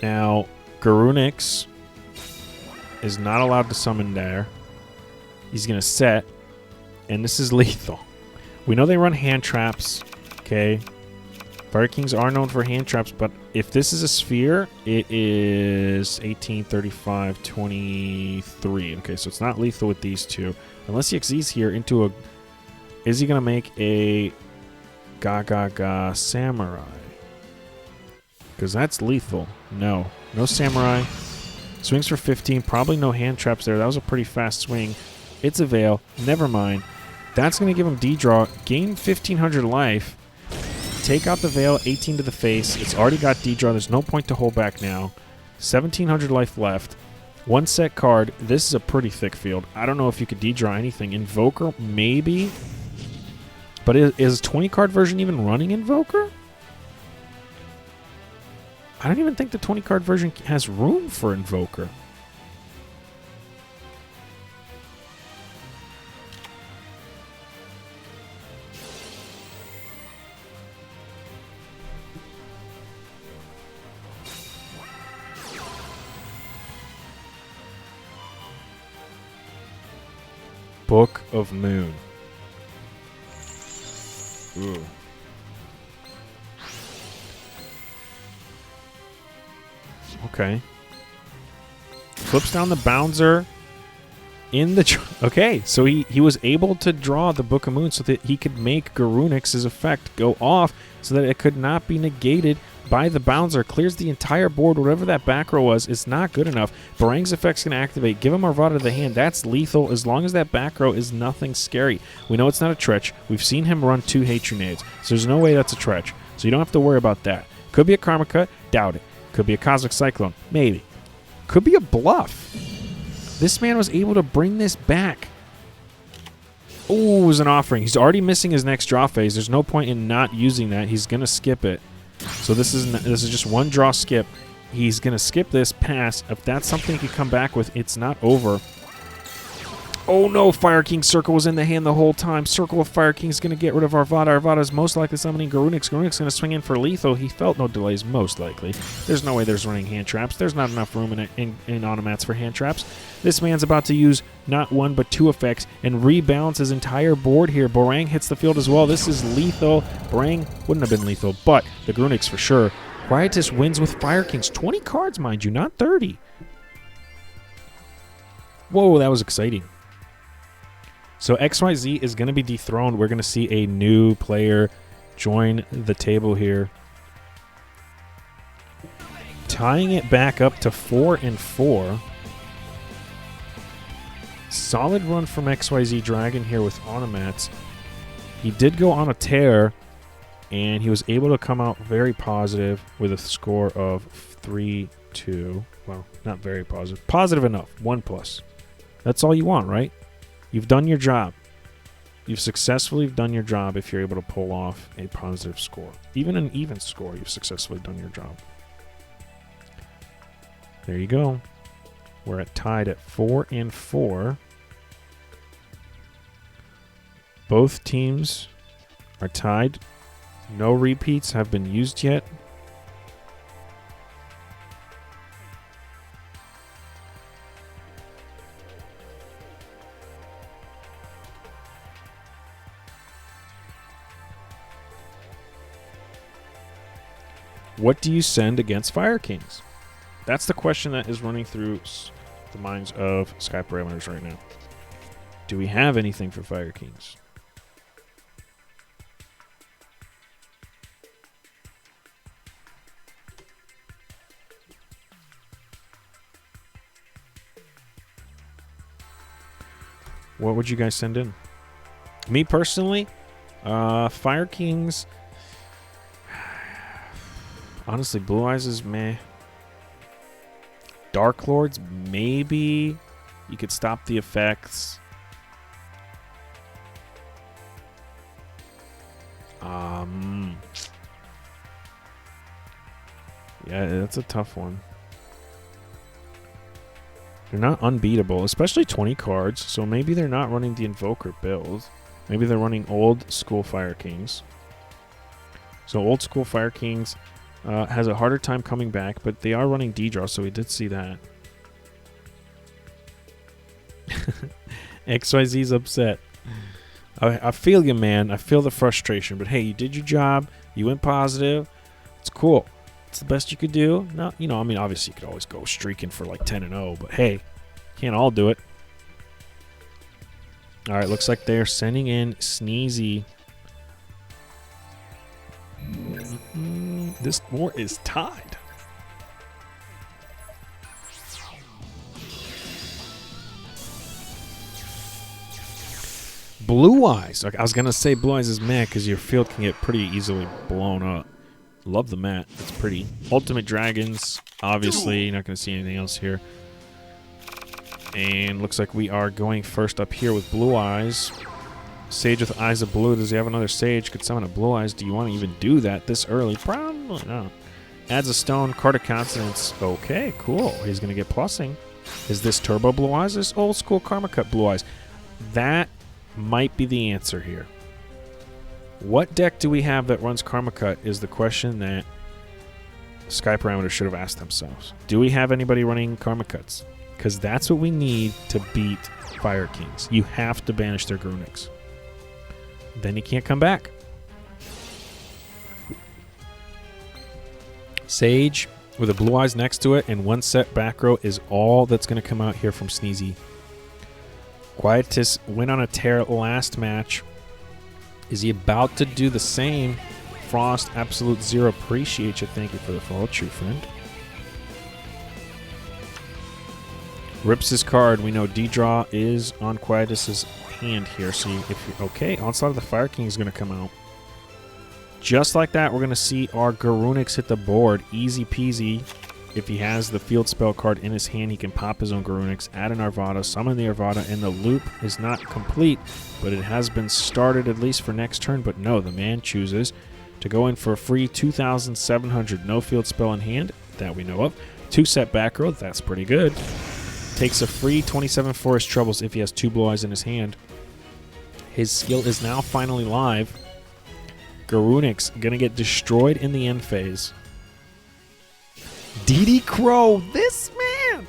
Now, Garunix is not allowed to summon there. He's going to set, and this is lethal. We know they run hand traps, okay? Fire Kings are known for hand traps, but if this is a sphere, it is 18, 35, 23. Okay, so it's not lethal with these two. Unless he exceeds here into a... Is he going to make a Ga Samurai? Because that's lethal. No. No Samurai. Swings for 15. Probably no hand traps there. That was a pretty fast swing. It's a Veil. Never mind. That's going to give him D-Draw. Gain 1,500 life. Take out the Veil. 18 to the face. It's already got D-Draw. There's no point to hold back now. 1,700 life left. One set card. This is a pretty thick field. I don't know if you could D-Draw anything. Invoker, maybe. But is 20 card version even running Invoker? I don't even think the 20 card version has room for Invoker. Book of Moon. Ooh. Okay. Flips down the Bouncer in the... Okay, so he was able to draw the Book of Moon so that he could make Garunix's effect go off so that it could not be negated by the bouncer, clears the entire board. Whatever that back row was, is not good enough. Barang's effect's going to activate. Give him Arvada to the hand. That's lethal as long as that back row is nothing scary. We know it's not a Tretch. We've seen him run 2 Hatred Nades, so there's no way that's a Tretch. So you don't have to worry about that. Could be a Karma Cut. Doubt it. Could be a Cosmic Cyclone. Maybe. Could be a bluff. This man was able to bring this back. Oh, it was an offering. He's already missing his next draw phase. There's no point in not using that. He's going to skip it. So this is just one draw skip. He's going to skip this pass. If that's something he can come back with, it's not over. Oh no, Fire King Circle was in the hand the whole time. Circle of Fire King is going to get rid of Arvada. Arvada is most likely summoning Garunix. Garunix going to swing in for lethal. He felt no delays, most likely. There's no way there's running hand traps. There's not enough room in automats for hand traps. This man's about to use not 1 but 2 effects and rebalance his entire board here. Barang hits the field as well. This is lethal. Barang wouldn't have been lethal, but the Garunix for sure. Quietus wins with Fire Kings. 20 cards, mind you, not 30. Whoa, that was exciting. So XYZ is going to be dethroned. We're going to see a new player join the table here. Tying it back up to 4-4. Solid run from XYZ Dragon here with automats. He did go on a tear, and he was able to come out very positive with a score of 3-2. Well, not very positive. Positive enough. 1+. That's all you want, right? You've done your job. You've successfully done your job if you're able to pull off a positive score. Even an even score, you've successfully done your job. There you go. We're tied at 4-4. Both teams are tied. No repeats have been used yet. What do you send against Fire Kings? That's the question that is running through the minds of Sky Parameters right now. Do we have anything for Fire Kings? What would you guys send in? Me personally, Fire Kings. Honestly, Blue Eyes is meh. Dark Lords, maybe. You could stop the effects. Yeah, that's a tough one. They're not unbeatable, especially 20 cards, so maybe they're not running the Invoker build. Maybe they're running old school Fire Kings. So old school Fire Kings has a harder time coming back, but they are running D-Draw, so we did see that. XYZ's upset. I feel you, man. I feel the frustration, but hey, you did your job. You went positive. It's cool. It's the best you could do. Not, you know, I mean, obviously you could always go streaking for like 10-0, but hey, can't all do it. All right, looks like they're sending in Sneezy. This war is tied. Blue Eyes. I was going to say Blue Eyes is meh because your field can get pretty easily blown up. Love the mat. It's pretty. Ultimate Dragons. Obviously, you're not going to see anything else here. And looks like we are going first up here with Blue Eyes. Sage with Eyes of Blue. Does he have another Sage? Could summon a Blue Eyes. Do you want to even do that this early? Probably not. Adds a stone. Card of Consonance. Okay, cool. He's going to get plussing. Is this Turbo Blue Eyes? This old school Karma Cut Blue Eyes. That might be the answer here. What deck do we have that runs Karma Cut is the question that Sky Parameters should have asked themselves. Do we have anybody running Karma Cuts? Because that's what we need to beat Fire Kings. You have to banish their Grunix. Then he can't come back. Sage with a Blue Eyes next to it and one set back row is all that's going to come out here from Sneezy. Quietus went on a tear last match. Is he about to do the same Frost, Absolute Zero, appreciate you. Thank you for the follow, true friend. Rips his card. We know D-Draw is on Quietus's hand here. So if you're okay, Onslaught of the Fire King is going to come out. Just like that, we're going to see our Garunix hit the board. Easy peasy. If he has the field spell card in his hand, he can pop his own Garunix, add an Arvada, summon the Arvada, and the loop is not complete, but it has been started at least for next turn. But no, the man chooses to go in for a free 2,700. No field spell in hand that we know of. 2 set back row, that's pretty good. Takes a free 27 Forest Troubles if he has 2 Blue Eyes in his hand. His skill is now finally live. Garunix gonna get destroyed in the end phase. DD Crow, this man!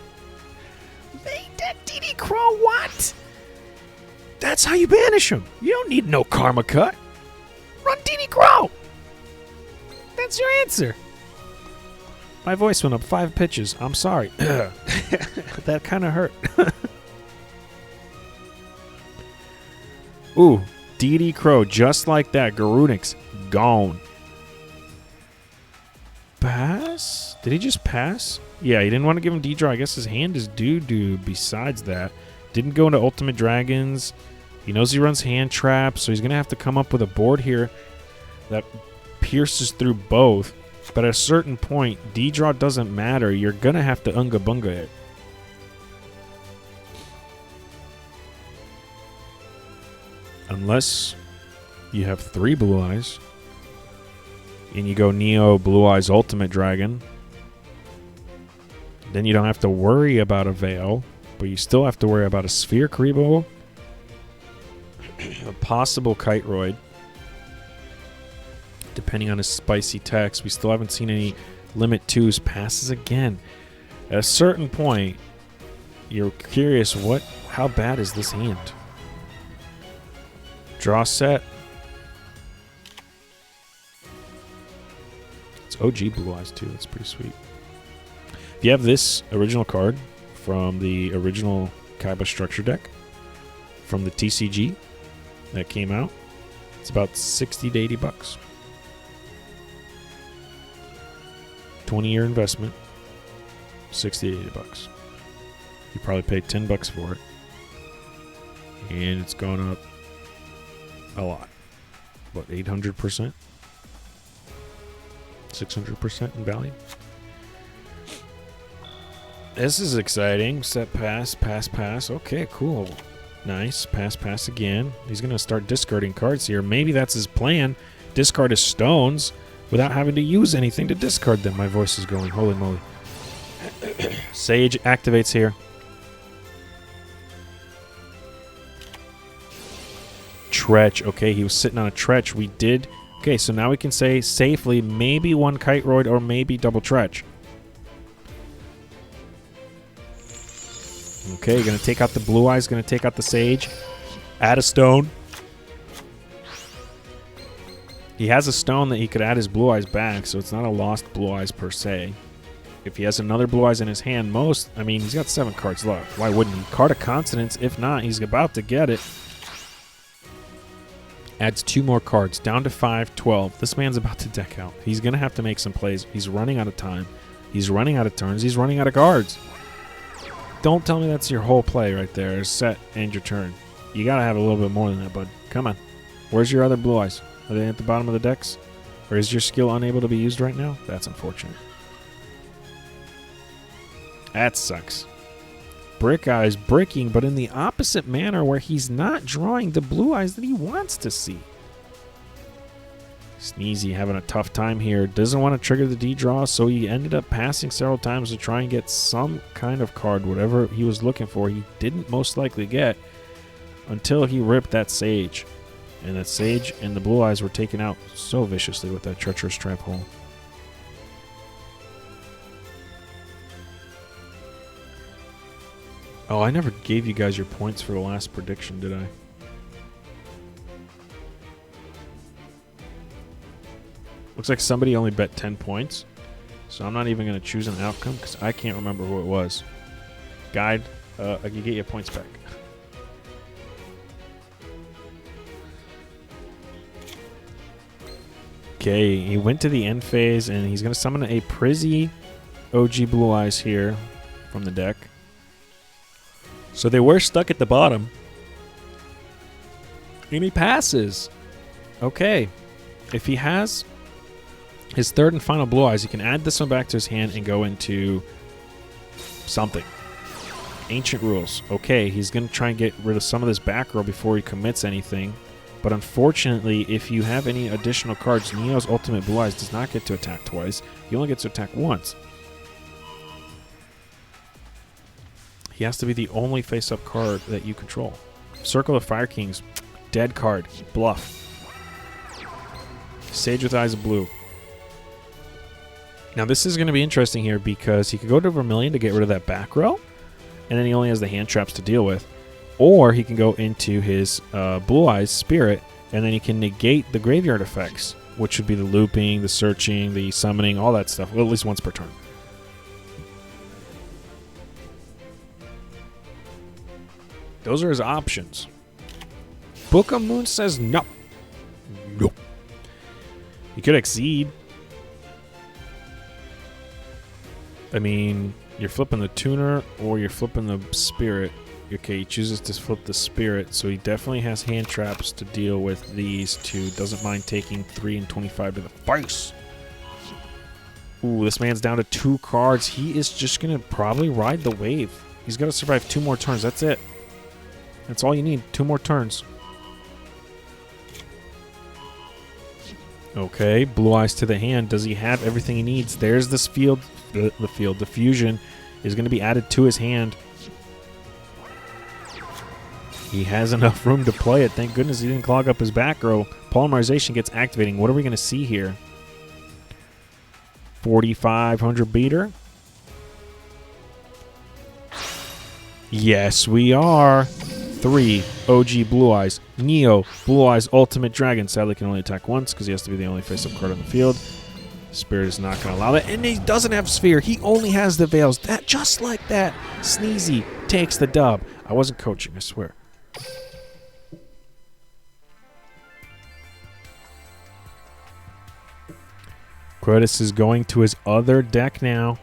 They did DD Crow, what? That's how you banish him. You don't need no Karma Cut. Run DD Crow! That's your answer. My voice went up 5 pitches. I'm sorry. That kind of hurt. Ooh, DD Crow, just like that. Garunix, gone. Pass? Did he just pass? Yeah, he didn't want to give him D-Draw. I guess his hand is doo-doo. Besides that, didn't go into Ultimate Dragons. He knows he runs hand traps, so he's going to have to come up with a board here that pierces through both. But at a certain point, D-Draw doesn't matter. You're going to have to Unga-Bunga it. Unless you have 3 Blue Eyes. And you go Neo Blue Eyes Ultimate Dragon. Then you don't have to worry about a Veil. But you still have to worry about a Sphere Karibo. A possible Kiteroid. Depending on his spicy text. We still haven't seen any Limit 2s. Passes again. At a certain point, you're curious, how bad is this hand? Draw set. It's OG Blue Eyes too. That's pretty sweet. If you have this original card from the original Kaiba structure deck from the TCG that came out, it's about 60 to 80 bucks. 20-year investment, 60 to 80 bucks. You probably paid 10 bucks for it, and it's gone up a lot. What, 800%? 600% in value? This is exciting. Set pass, pass, pass. Okay, cool. Nice. Pass, pass again. He's going to start discarding cards here. Maybe that's his plan. Discard his stones without having to use anything to discard them. My voice is going. Holy moly. Sage activates here. Tretch. Okay, he was sitting on a Tretch. We did. Okay, so now we can say safely maybe 1 Kiteroid or maybe double Tretch. Okay, going to take out the Blue Eyes, going to take out the Sage. Add a stone. He has a stone that he could add his Blue Eyes back, so it's not a lost Blue Eyes per se. If he has another Blue Eyes in his hand, he's got 7 cards left. Why wouldn't he? Card of Consonance, if not, he's about to get it. Adds 2 more cards, down to 5, 12. This man's about to deck out. He's going to have to make some plays. He's running out of time. He's running out of turns. He's running out of cards. Don't tell me that's your whole play right there. Set and your turn. You got to have a little bit more than that, bud. Come on. Where's your other Blue Eyes? Are they at the bottom of the decks? Or is your skill unable to be used right now? That's unfortunate. That sucks. Brick Eyes bricking, but in the opposite manner where he's not drawing the Blue Eyes that he wants to see. Sneezy having a tough time here. Doesn't want to trigger the D-Draw, so he ended up passing several times to try and get some kind of card. Whatever he was looking for, he didn't most likely get until he ripped that Sage. And that Sage and the Blue Eyes were taken out so viciously with that Treacherous Trap Hole. Oh, I never gave you guys your points for the last prediction, did I? Looks like somebody only bet 10 points. So I'm not even going to choose an outcome because I can't remember who it was. Guide, I can get your points back. Okay, he went to the end phase, and he's going to summon a Prizzy OG Blue Eyes here from the deck. So they were stuck at the bottom. And he passes. Okay. If he has his third and final Blue Eyes, he can add this one back to his hand and go into something. Ancient Rules. Okay, he's going to try and get rid of some of this back row before he commits anything. But unfortunately, if you have any additional cards, Neo's Ultimate Blue Eyes does not get to attack twice. He only gets to attack once. He has to be the only face-up card that you control. Circle of Fire Kings. Dead card. Bluff. Sage with Eyes of Blue. Now this is going to be interesting here because he could go to Vermilion to get rid of that back row, and then he only has the hand traps to deal with. Or he can go into his Blue Eyes Spirit, and then he can negate the graveyard effects, which would be the looping, the searching, the summoning, all that stuff, well, at least once per turn. Those are his options. Book of Moon says no. No. He could Exceed. I mean, you're flipping the Tuner or you're flipping the Spirit. Okay, he chooses to flip the Spirit, so he definitely has hand traps to deal with these two. Doesn't mind taking 3 and 25 to the face. Ooh, this man's down to 2 cards. He is just going to probably ride the wave. He's got to survive 2 more turns. That's it. That's all you need. 2 more turns. Okay, Blue Eyes to the hand. Does he have everything he needs? There's this field. The fusion is going to be added to his hand. He has enough room to play it. Thank goodness he didn't clog up his back row. Polymerization gets activating. What are we going to see here? 4,500 beater. Yes, we are. 3 OG Blue Eyes. Neo Blue Eyes Ultimate Dragon. Sadly, can only attack once because he has to be the only face-up card on the field. Spirit is not going to allow that. And he doesn't have Sphere. He only has the Veils. That just like that. Sneezy takes the dub. I wasn't coaching, I swear. Crotus is going to his other deck now.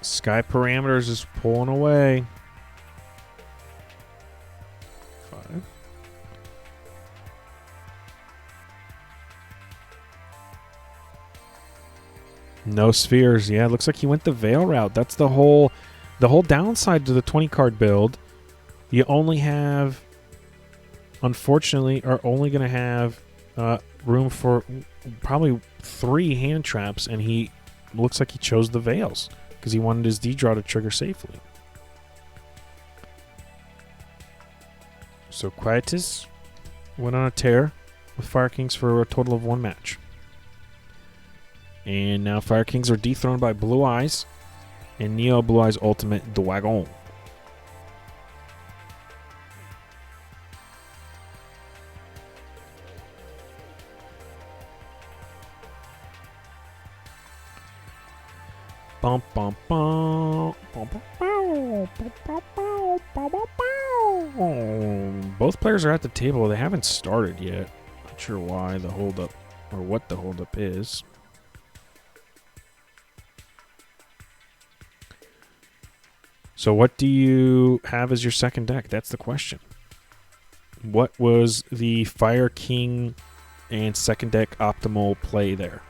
Sky Parameters is pulling away. 5. No spheres. Yeah, it looks like he went the Veil route. That's the whole downside to the 20 card build. You only have, unfortunately, are only going to have room for probably 3 hand traps, and he looks like he chose the Veils because he wanted his D-draw to trigger safely. So Quietus went on a tear with Fire Kings for a total of 1 match. And now Fire Kings are dethroned by Blue Eyes and Neo Blue Eyes Ultimate Dragon. Bum, bum, bum. Bum, bum, bum. Bum, bum, bum. Bum, bum, bum. Both players are at the table. They haven't started yet. Not sure why the holdup or what the holdup is. So what do you have as your second deck? That's the question. What was the Fire King and second deck optimal play there?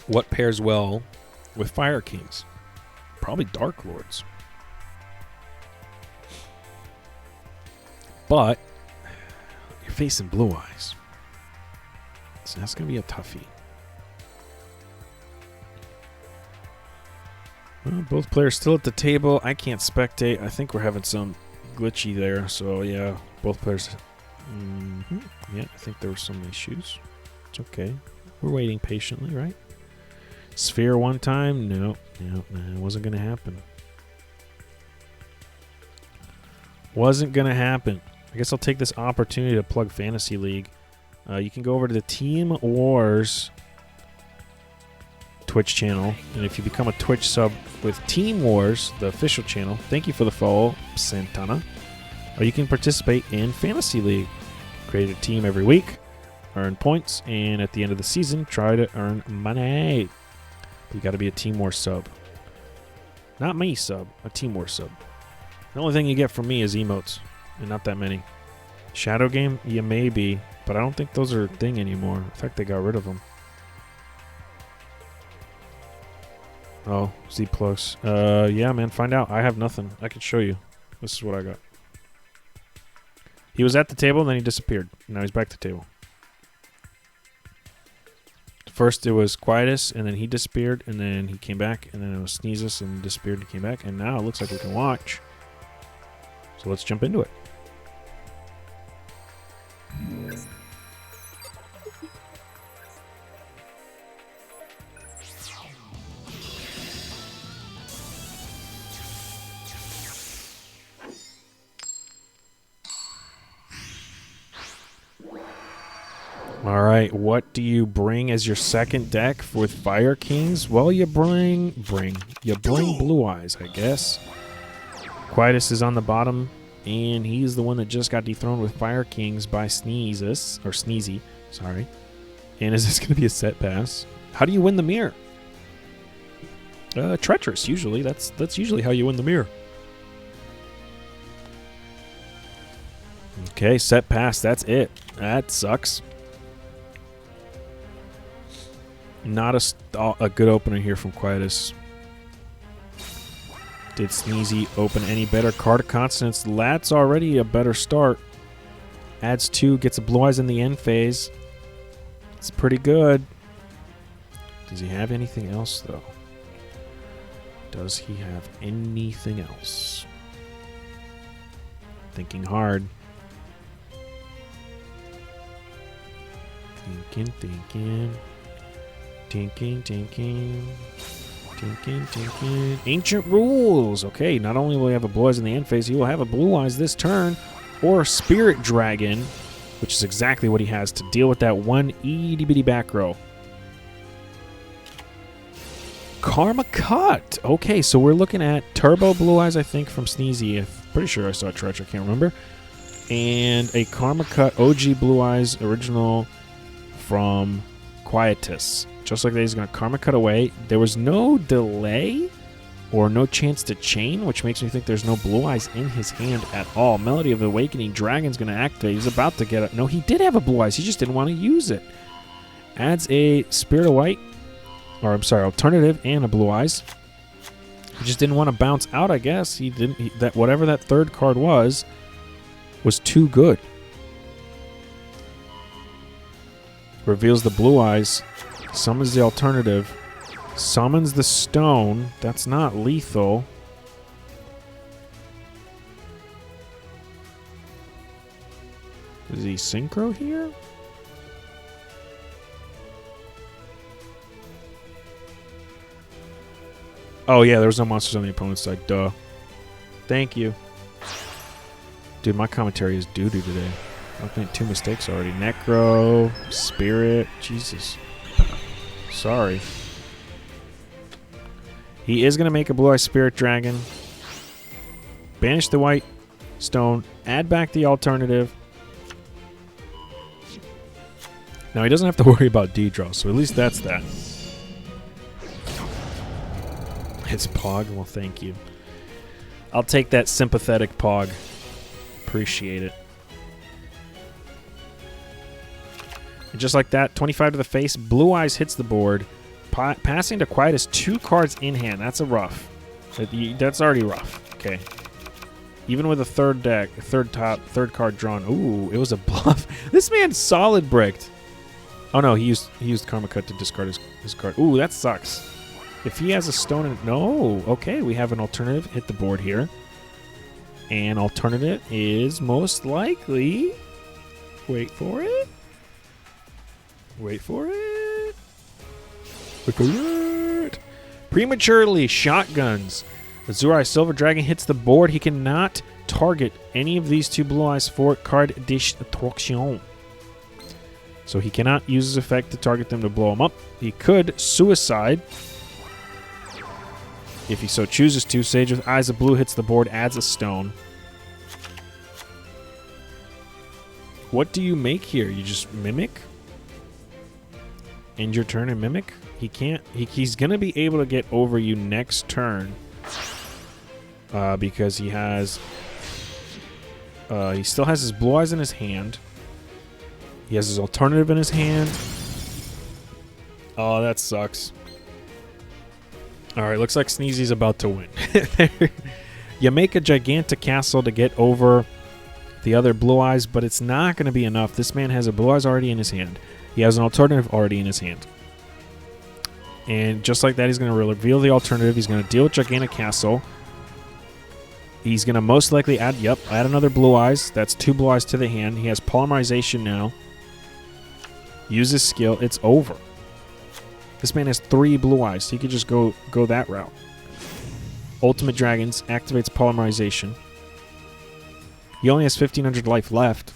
What pairs well with Fire Kings? Probably Dark Lords. But you're facing Blue Eyes. So that's going to be a toughie. Well, both players still at the table. I can't spectate. I think we're having some glitchy there. So, yeah, both players. Yeah, I think there were some issues. It's okay. We're waiting patiently, right? Sphere one time? No, it wasn't going to happen. Wasn't going to happen. I guess I'll take this opportunity to plug Fantasy League. You can go over to the Team Wars Twitch channel. And if you become a Twitch sub with Team Wars, the official channel, thank you for the follow, Santana. Or you can participate in Fantasy League. Create a team every week, earn points, and at the end of the season, try to earn money. But you got to be a Team Wars sub. Not me sub, a Team Wars sub. The only thing you get from me is emotes, and not that many. Shadow game, yeah, maybe, but I don't think those are a thing anymore. In fact, they got rid of them. Oh, Z plus. Yeah, man, find out. I have nothing. I can show you. This is what I got. He was at the table, and then he disappeared. Now he's back to the table. First it was Quietus, and then he disappeared, and then he came back, and then it was Sneezes, and disappeared and came back, and now it looks like we can watch. So let's jump into it. All right, what do you bring as your second deck with Fire Kings? Well, you bring Blue Eyes, I guess. Quietus is on the bottom, and he's the one that just got dethroned with Fire Kings by Sneezy, sorry. And is this going to be a set pass? How do you win the mirror? Treacherous, usually. That's usually how you win the mirror. Okay, set pass, that's it. That sucks. Not a good opener here from Quietus. Did Sneezy open any better? Card of Consonants. That's already a better start. Adds 2, gets a Blue Eyes in the end phase. It's pretty good. Does he have anything else, though? Does he have anything else? Thinking hard. Thinking. Ancient Rules. Okay, not only will he have a Blue Eyes in the end phase, he will have a Blue Eyes this turn, or Spirit Dragon, which is exactly what he has to deal with that one itty-bitty back row. Karma Cut. Okay, so we're looking at Turbo Blue Eyes, I think, from Sneezy. I'm pretty sure I saw Treacher, I can't remember. And a Karma Cut OG Blue Eyes original from Quietus. Just like that, he's going to Karma Cut away. There was no delay or no chance to chain, which makes me think there's no Blue Eyes in his hand at all. Melody of the Awakening, Dragon's going to activate. He's about to get it. No, he did have a Blue Eyes. He just didn't want to use it. Adds a Spirit of White, or I'm sorry, Alternative and a Blue Eyes. He just didn't want to bounce out, I guess. That whatever that third card was too good. Reveals the Blue Eyes. Summons the Alternative. Summons the Stone. That's not lethal. Is he Synchro here? Oh yeah, there was no monsters on the opponent's side. Duh. Thank you. Dude, my commentary is doo-doo today. I've made 2 mistakes already. Necro, Spirit, Jesus. Sorry. He is going to make a Blue Eye Spirit Dragon. Banish the white stone. Add back the Alternative. Now he doesn't have to worry about D-draw, so at least that's that. It's Pog? Well, thank you. I'll take that sympathetic Pog. Appreciate it. And just like that, 25 to the face. Blue Eyes hits the board. Passing to Quietus, 2 cards in hand. That's a rough. That's already rough. Okay. Even with a third card drawn. Ooh, it was a bluff. This man's solid bricked. Oh no, he used Karma Cut to discard his card. Ooh, that sucks. If he has a stone and no, okay, we have an Alternative hit the board here. And Alternative is most likely, wait for it. Wait for it. Wait for it. Prematurely shotguns. Azurai Silver Dragon hits the board. He cannot target any of these 2 Blue Eyes for card destruction. So he cannot use his effect to target them to blow him up. He could suicide if he so chooses to. Sage with Eyes of Blue hits the board, adds a stone. What do you make here? You just mimic? End your turn and mimic? He can't. He's going to be able to get over you next turn because he has... he still has his Blue Eyes in his hand. He has his alternative in his hand. Oh, that sucks. Alright, looks like Sneezy's about to win. You make a gigantic castle to get over the other Blue Eyes, but it's not going to be enough. This man has a Blue Eyes already in his hand. He has an alternative already in his hand. And just like that, he's going to reveal the alternative. He's going to deal with gigantic castle. He's going to most likely add another Blue Eyes. That's 2 Blue Eyes to the hand. He has polymerization now. Use his skill. It's over. This man has 3 Blue Eyes. He could just go that route. Ultimate Dragons activates polymerization. He only has 1,500 life left.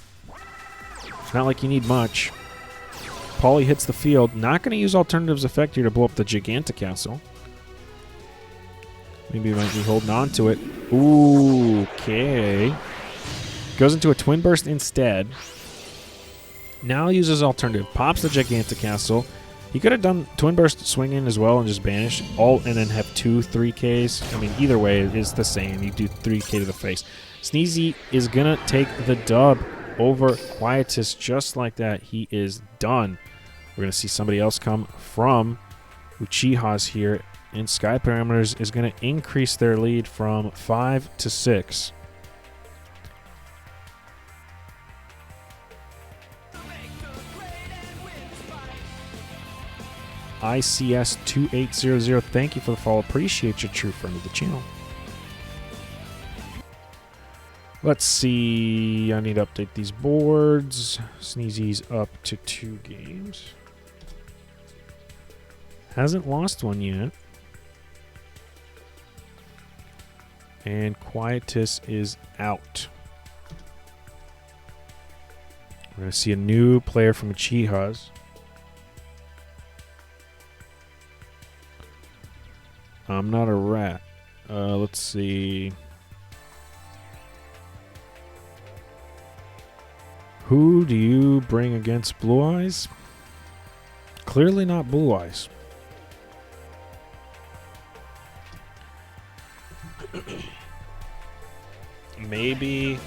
It's not like you need much. Poly hits the field. Not going to use Alternative's effect here to blow up the gigantic castle. Maybe he might be holding on to it. Ooh, okay. Goes into a Twin Burst instead. Now uses Alternative. Pops the gigantic castle. He could have done Twin Burst swing in as well and just banish all and then have 2 3Ks. I mean, either way, it's the same. You do 3K to the face. Sneezy is going to take the dub over Quietus just like that. He is done. We're going to see somebody else come from Uchihas here. And Sky Parameters is going to increase their lead from 5 to 6. ICS2800, thank you for the follow. Appreciate you, true friend of the channel. Let's see. I need to update these boards. Sneezy's up to 2 games. Hasn't lost one yet. And Quietus is out. We're going to see a new player from Uchihas. I'm not a rat. Let's see. Who do you bring against Blue Eyes? Clearly not Blue Eyes. Maybe...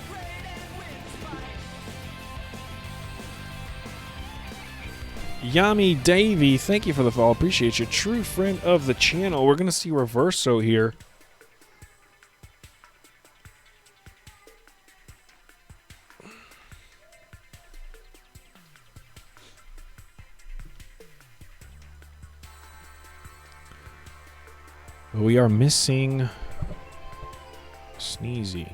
Yami Davey, thank you for the follow. Appreciate you. True friend of the channel. We're going to see Reverso here. We are missing Sneezy.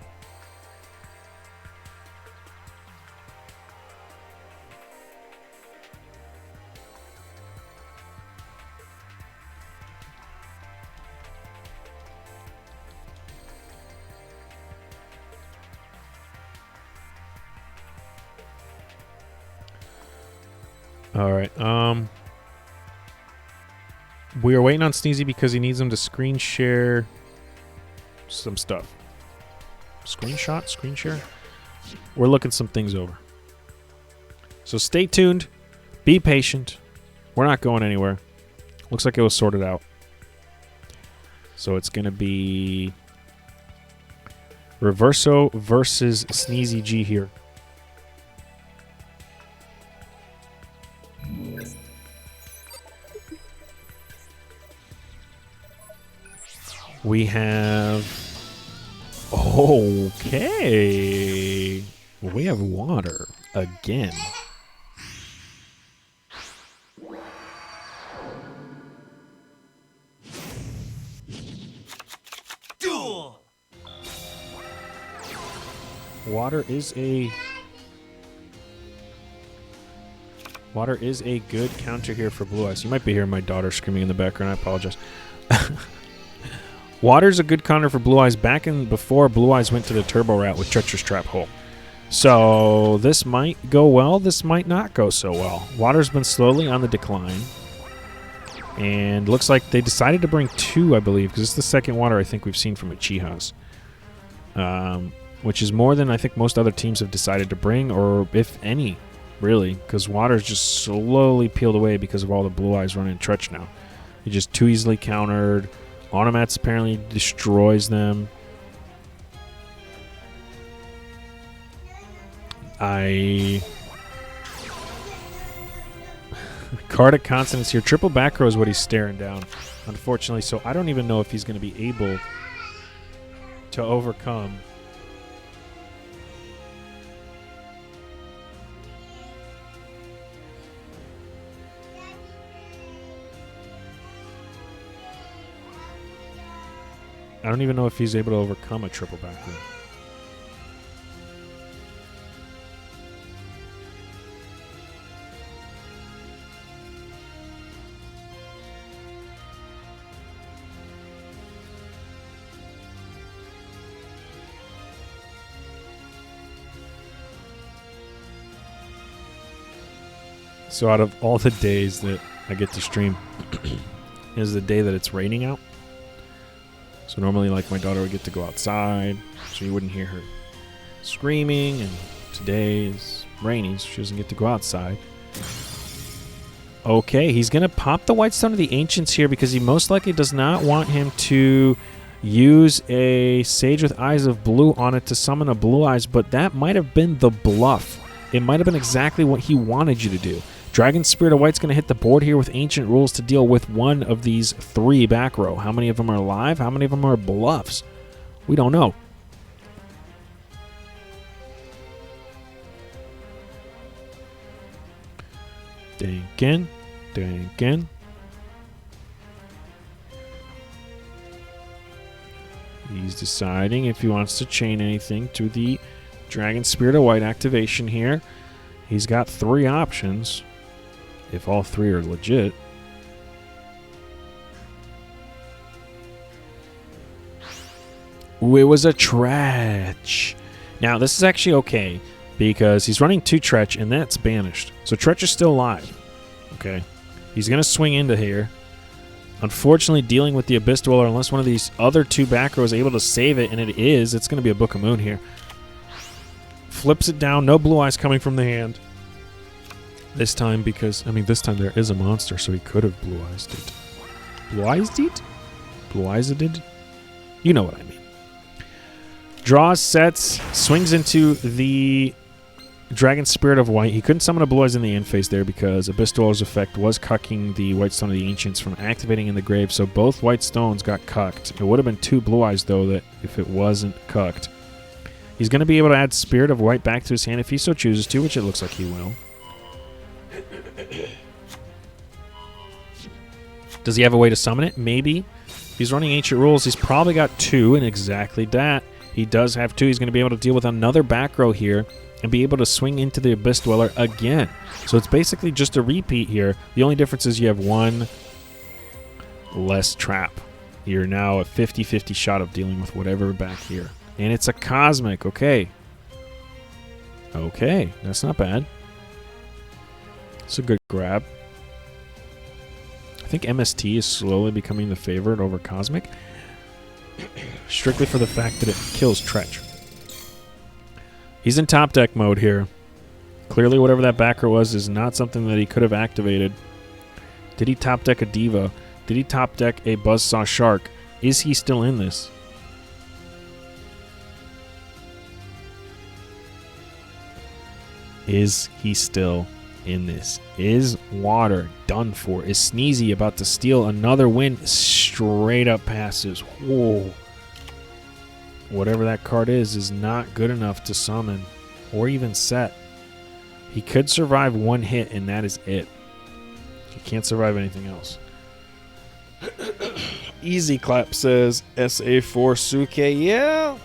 All right. We are waiting on Sneezy because he needs him to screen share some stuff. Screenshot? Screen share? We're looking some things over. So stay tuned. Be patient. We're not going anywhere. Looks like it was sorted out. So it's going to be Reverso versus Sneezy G here. We have... Okay. We have water again. Duel. Water is a good counter here for Blue Eyes. You might be hearing my daughter screaming in the background. I apologize. Water's a good counter for Blue Eyes. Back in before Blue Eyes went to the turbo route with Treacherous Trap Hole. So this might go well. This might not go so well. Water's been slowly on the decline. And looks like they decided to bring 2, I believe, because it's the second water I think we've seen from Uchihas. Which is more than I think most other teams have decided to bring, or if any, really, because water's just slowly peeled away because of all the blue eyes running Tretch now. He just too easily countered. Onomats apparently destroys them. Cardic Consonance here. Triple back row is what he's staring down, unfortunately, so I don't even know if he's going to be able to overcome. I don't even know if he's able to overcome a triple back row. So out of all the days that I get to stream, is the day that it's raining out. So normally, like, my daughter would get to go outside, so you wouldn't hear her screaming, and today is rainy, so she doesn't get to go outside. Okay, he's going to pop the White Stone of the Ancients here because he most likely does not want him to use a Sage with Eyes of Blue on it to summon a Blue Eyes, but that might have been the bluff. It might have been exactly what he wanted you to do. Dragon Spirit of White's going to hit the board here with Ancient Rules to deal with one of these 3 back row. How many of them are live? How many of them are bluffs? We don't know. Dinkin. He's deciding if he wants to chain anything to the Dragon Spirit of White activation here. He's got 3 options, if all 3 are legit. Ooh, it was a Tretch. Now, this is actually okay, because he's running 2 Tretch, and that's banished. So Tretch is still alive. Okay. He's going to swing into here. Unfortunately, dealing with the Abyss Dweller, unless one of these other 2 back rows is able to save it, and it is, it's going to be a Book of Moon here. Flips it down. No blue eyes coming from the hand. This time because, I mean, this time there is a monster, so he could have blue eyes it. Blue eyes it? Blue eyes it? You know what I mean. Draws, sets, swings into the Dragon Spirit of White. He couldn't summon a blue eyes in the end phase there because Abyss Dweller's effect was cucking the White Stone of the Ancients from activating in the grave, so both white stones got cucked. It would have been 2 blue eyes, though, that if it wasn't cucked. He's going to be able to add Spirit of White back to his hand if he so chooses to, which it looks like he will. Does he have a way to summon it? Maybe. If he's running Ancient Rules, he's probably got 2, and exactly that. He does have 2. He's going to be able to deal with another back row here and be able to swing into the Abyss Dweller again. So it's basically just a repeat here. The only difference is you have 1 less trap. You're now a 50-50 shot of dealing with whatever back here. And it's a Cosmic. Okay. Okay. That's not bad. It's a good grab. I think MST is slowly becoming the favorite over Cosmic. Strictly for the fact that it kills Tretch. He's in top deck mode here. Clearly whatever that backer was is not something that he could have activated. Did he top deck a Diva? Did he top deck a Buzzsaw Shark? Is he still in this? Is he still in this? Is Water done for? Is Sneezy about to steal another win? Straight up passes. Whoa. Whatever that card is not good enough to summon or even set. He could survive 1 hit, and that is it. He can't survive anything else. Easy Clap says SA4 Suke. Yeah.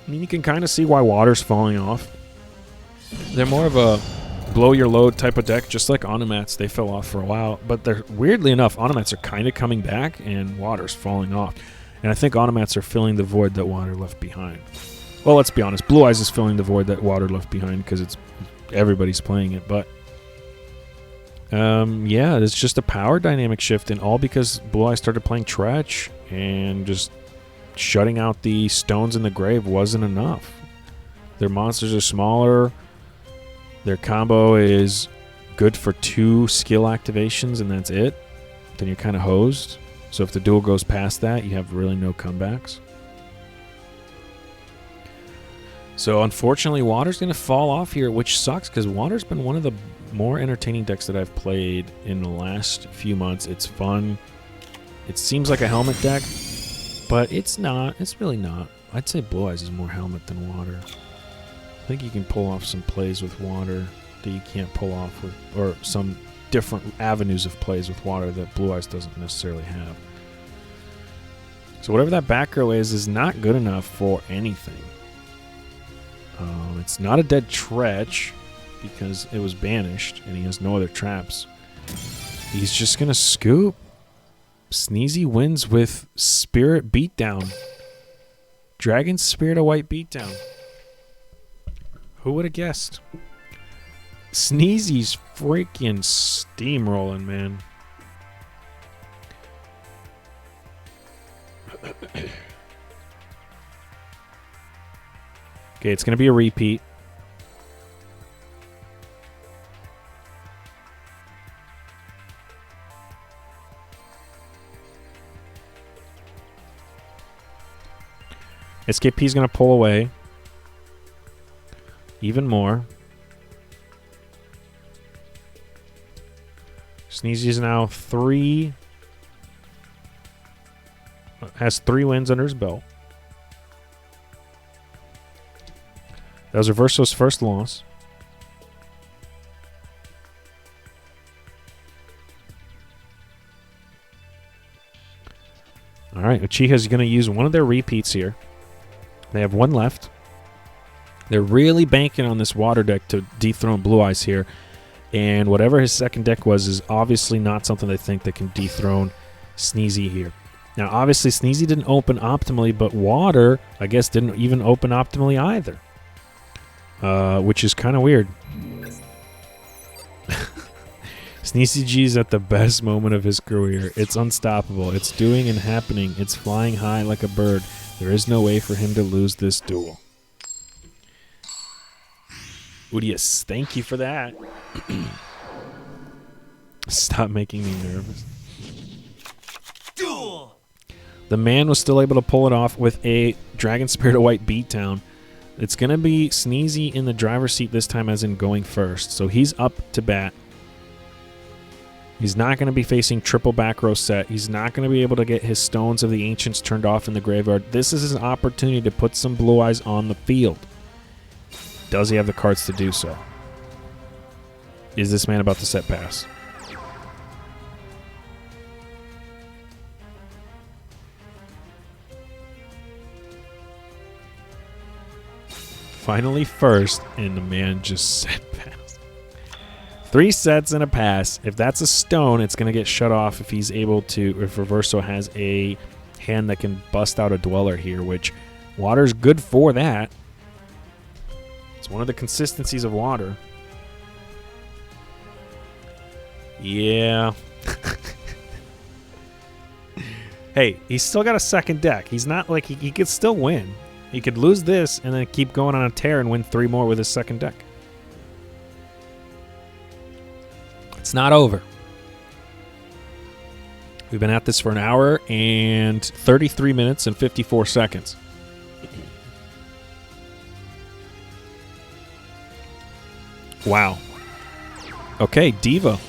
I mean, you can kind of see why Water's falling off. They're more of a blow your load type of deck, just like Onomats. They fell off for a while, but they're weirdly enough, Onomats are kind of coming back, and Water's falling off. And I think automats are filling the void that water left behind. Well, let's be honest. Blue Eyes is filling the void that water left behind because it's everybody's playing it. But yeah, it's just a power dynamic shift, and all because Blue Eyes started playing Tretch, and just shutting out the stones in the grave wasn't enough. Their monsters are smaller. Their combo is good for 2 skill activations, and that's it. Then you're kind of hosed. So if the duel goes past that, you have really no comebacks. So unfortunately, Water's going to fall off here, which sucks because Water's been one of the more entertaining decks that I've played in the last few months. It's fun. It seems like a helmet deck, but it's not. It's really not. I'd say Blue Eyes is more helmet than Water. I think you can pull off some plays with Water that you can't pull off with, or some different avenues of plays with Water that Blue Eyes doesn't necessarily have. So whatever that back row is not good enough for anything. It's not a dead Tretch because it was banished and he has no other traps. He's just going to scoop. Sneezy wins with Spirit Beatdown. Dragon Spirit of White Beatdown. Who would have guessed? Sneezy's freaking steamrolling, man. Okay, it's going to be a repeat. SKP is going to pull away even more. Sneezy is now has 3 wins under his belt. That was Reverso's first loss. All right, Uchihas is going to use one of their repeats here. They have 1 left. They're really banking on this Water deck to dethrone Blue Eyes here. And whatever his second deck was is obviously not something they think that can dethrone Sneezy here. Now, obviously, Sneezy didn't open optimally, but Water, I guess, didn't even open optimally either. Which is kind of weird. Sneezy G is at the best moment of his career. It's unstoppable. It's doing and happening. It's flying high like a bird. There is no way for him to lose this duel. Uchihas, thank you for that. Stop making me nervous. Duel! The man was still able to pull it off with a Dragon Spirit of White beatdown. It's going to be Sneezy in the driver's seat this time, as in going first. So he's up to bat. He's not going to be facing triple back row set. He's not going to be able to get his Stones of the Ancients turned off in the graveyard. This is his opportunity to put some Blue Eyes on the field. Does he have the cards to do so? Is this man about to set pass? Finally first, and the man just set pass. 3 sets and a pass. If that's a stone, it's going to get shut off if he's able to, if Reverso has a hand that can bust out a Dweller here, which Water's good for that. It's one of the consistencies of Water. Yeah. Hey, he's still got a second deck. He's not like he could still win. He could lose this and then keep going on a tear and win 3 more with his second deck. It's not over. We've been at this for an hour and 33 minutes and 54 seconds. Wow. Okay, Diva.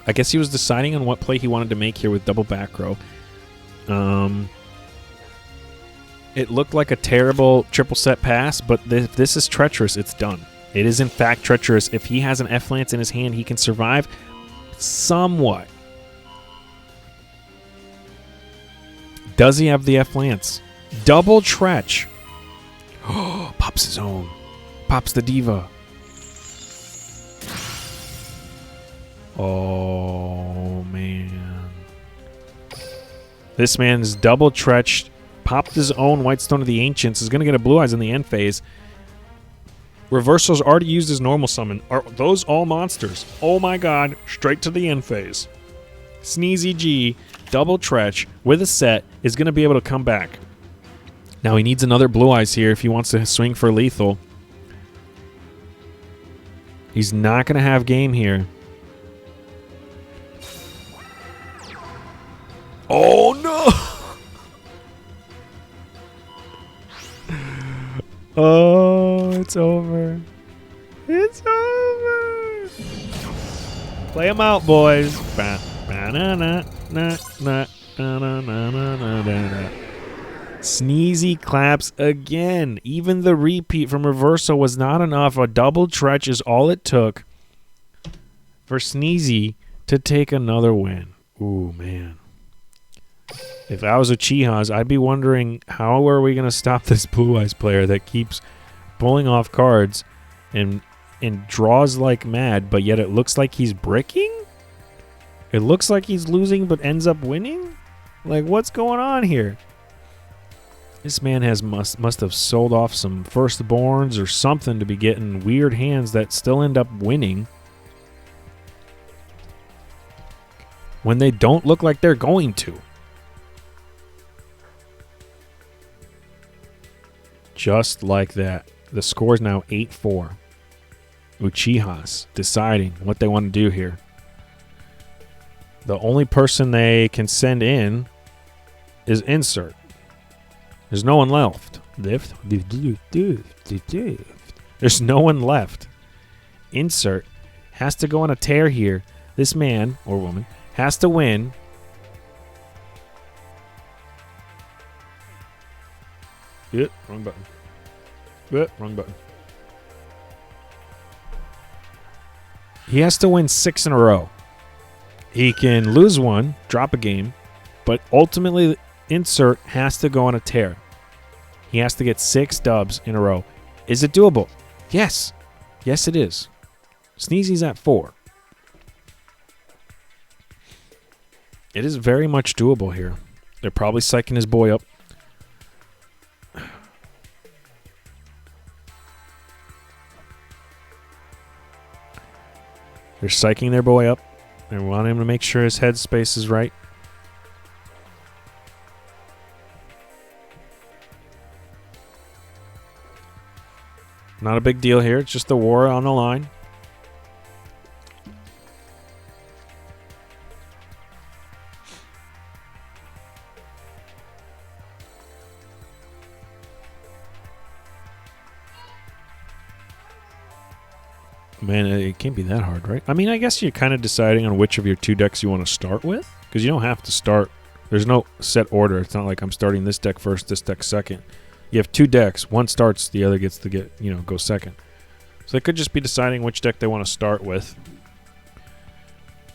I guess he was deciding on what play he wanted to make here with double back row. It looked like a terrible triple set pass, but this is treacherous. It's done. It is, in fact, treacherous. If he has an F-Lance in his hand, he can survive somewhat. Does he have the F-Lance? Double Tretch. Oh, pops his own. Pops the Diva. Oh, man. This man's double tretched, popped his own White Stone of the Ancients, is going to get a Blue Eyes in the end phase. Reversal's already used his normal summon. Are those all monsters? Oh my god, straight to the end phase. Sneezy G, double tretch, with a set, is going to be able to come back. Now he needs another Blue Eyes here if he wants to swing for lethal. He's not going to have game here. Oh no! Oh, it's over. It's over. Play him out, boys. Sneezy claps again. Even the repeat from Reversal was not enough. A double tretch is all it took for Sneezy to take another win. Ooh, man. If I was Uchihas, I'd be wondering how are we going to stop this Blue Eyes player that keeps pulling off cards and draws like mad, but yet it looks like he's bricking? It looks like he's losing but ends up winning? Like, what's going on here? This man must have sold off some firstborns or something to be getting weird hands that still end up winning when they don't look like they're going to. Just like that. The score is now 8-4. Uchihas deciding what they want to do here. The only person they can send in is Insert. There's no one left. There's no one left. Insert has to go on a tear here. This man or woman has to win. Yep, wrong button. Yep, wrong button. He has to win 6 in a row. He can lose one, drop a game, but ultimately Insert has to go on a tear. He has to get 6 dubs in a row. Is it doable? Yes. Yes, it is. Sneezy's at 4. It is very much doable here. They're probably psyching his boy up. They're psyching their boy up. They want him to make sure his headspace is right. Not a big deal here. It's just the war on the line. Man, it can't be that hard, right? I mean, I guess you're kind of deciding on which of your 2 decks you want to start with. Because you don't have to start. There's no set order. It's not like I'm starting this deck first, this deck second. You have 2 decks. One starts, the other gets to go second. So they could just be deciding which deck they want to start with.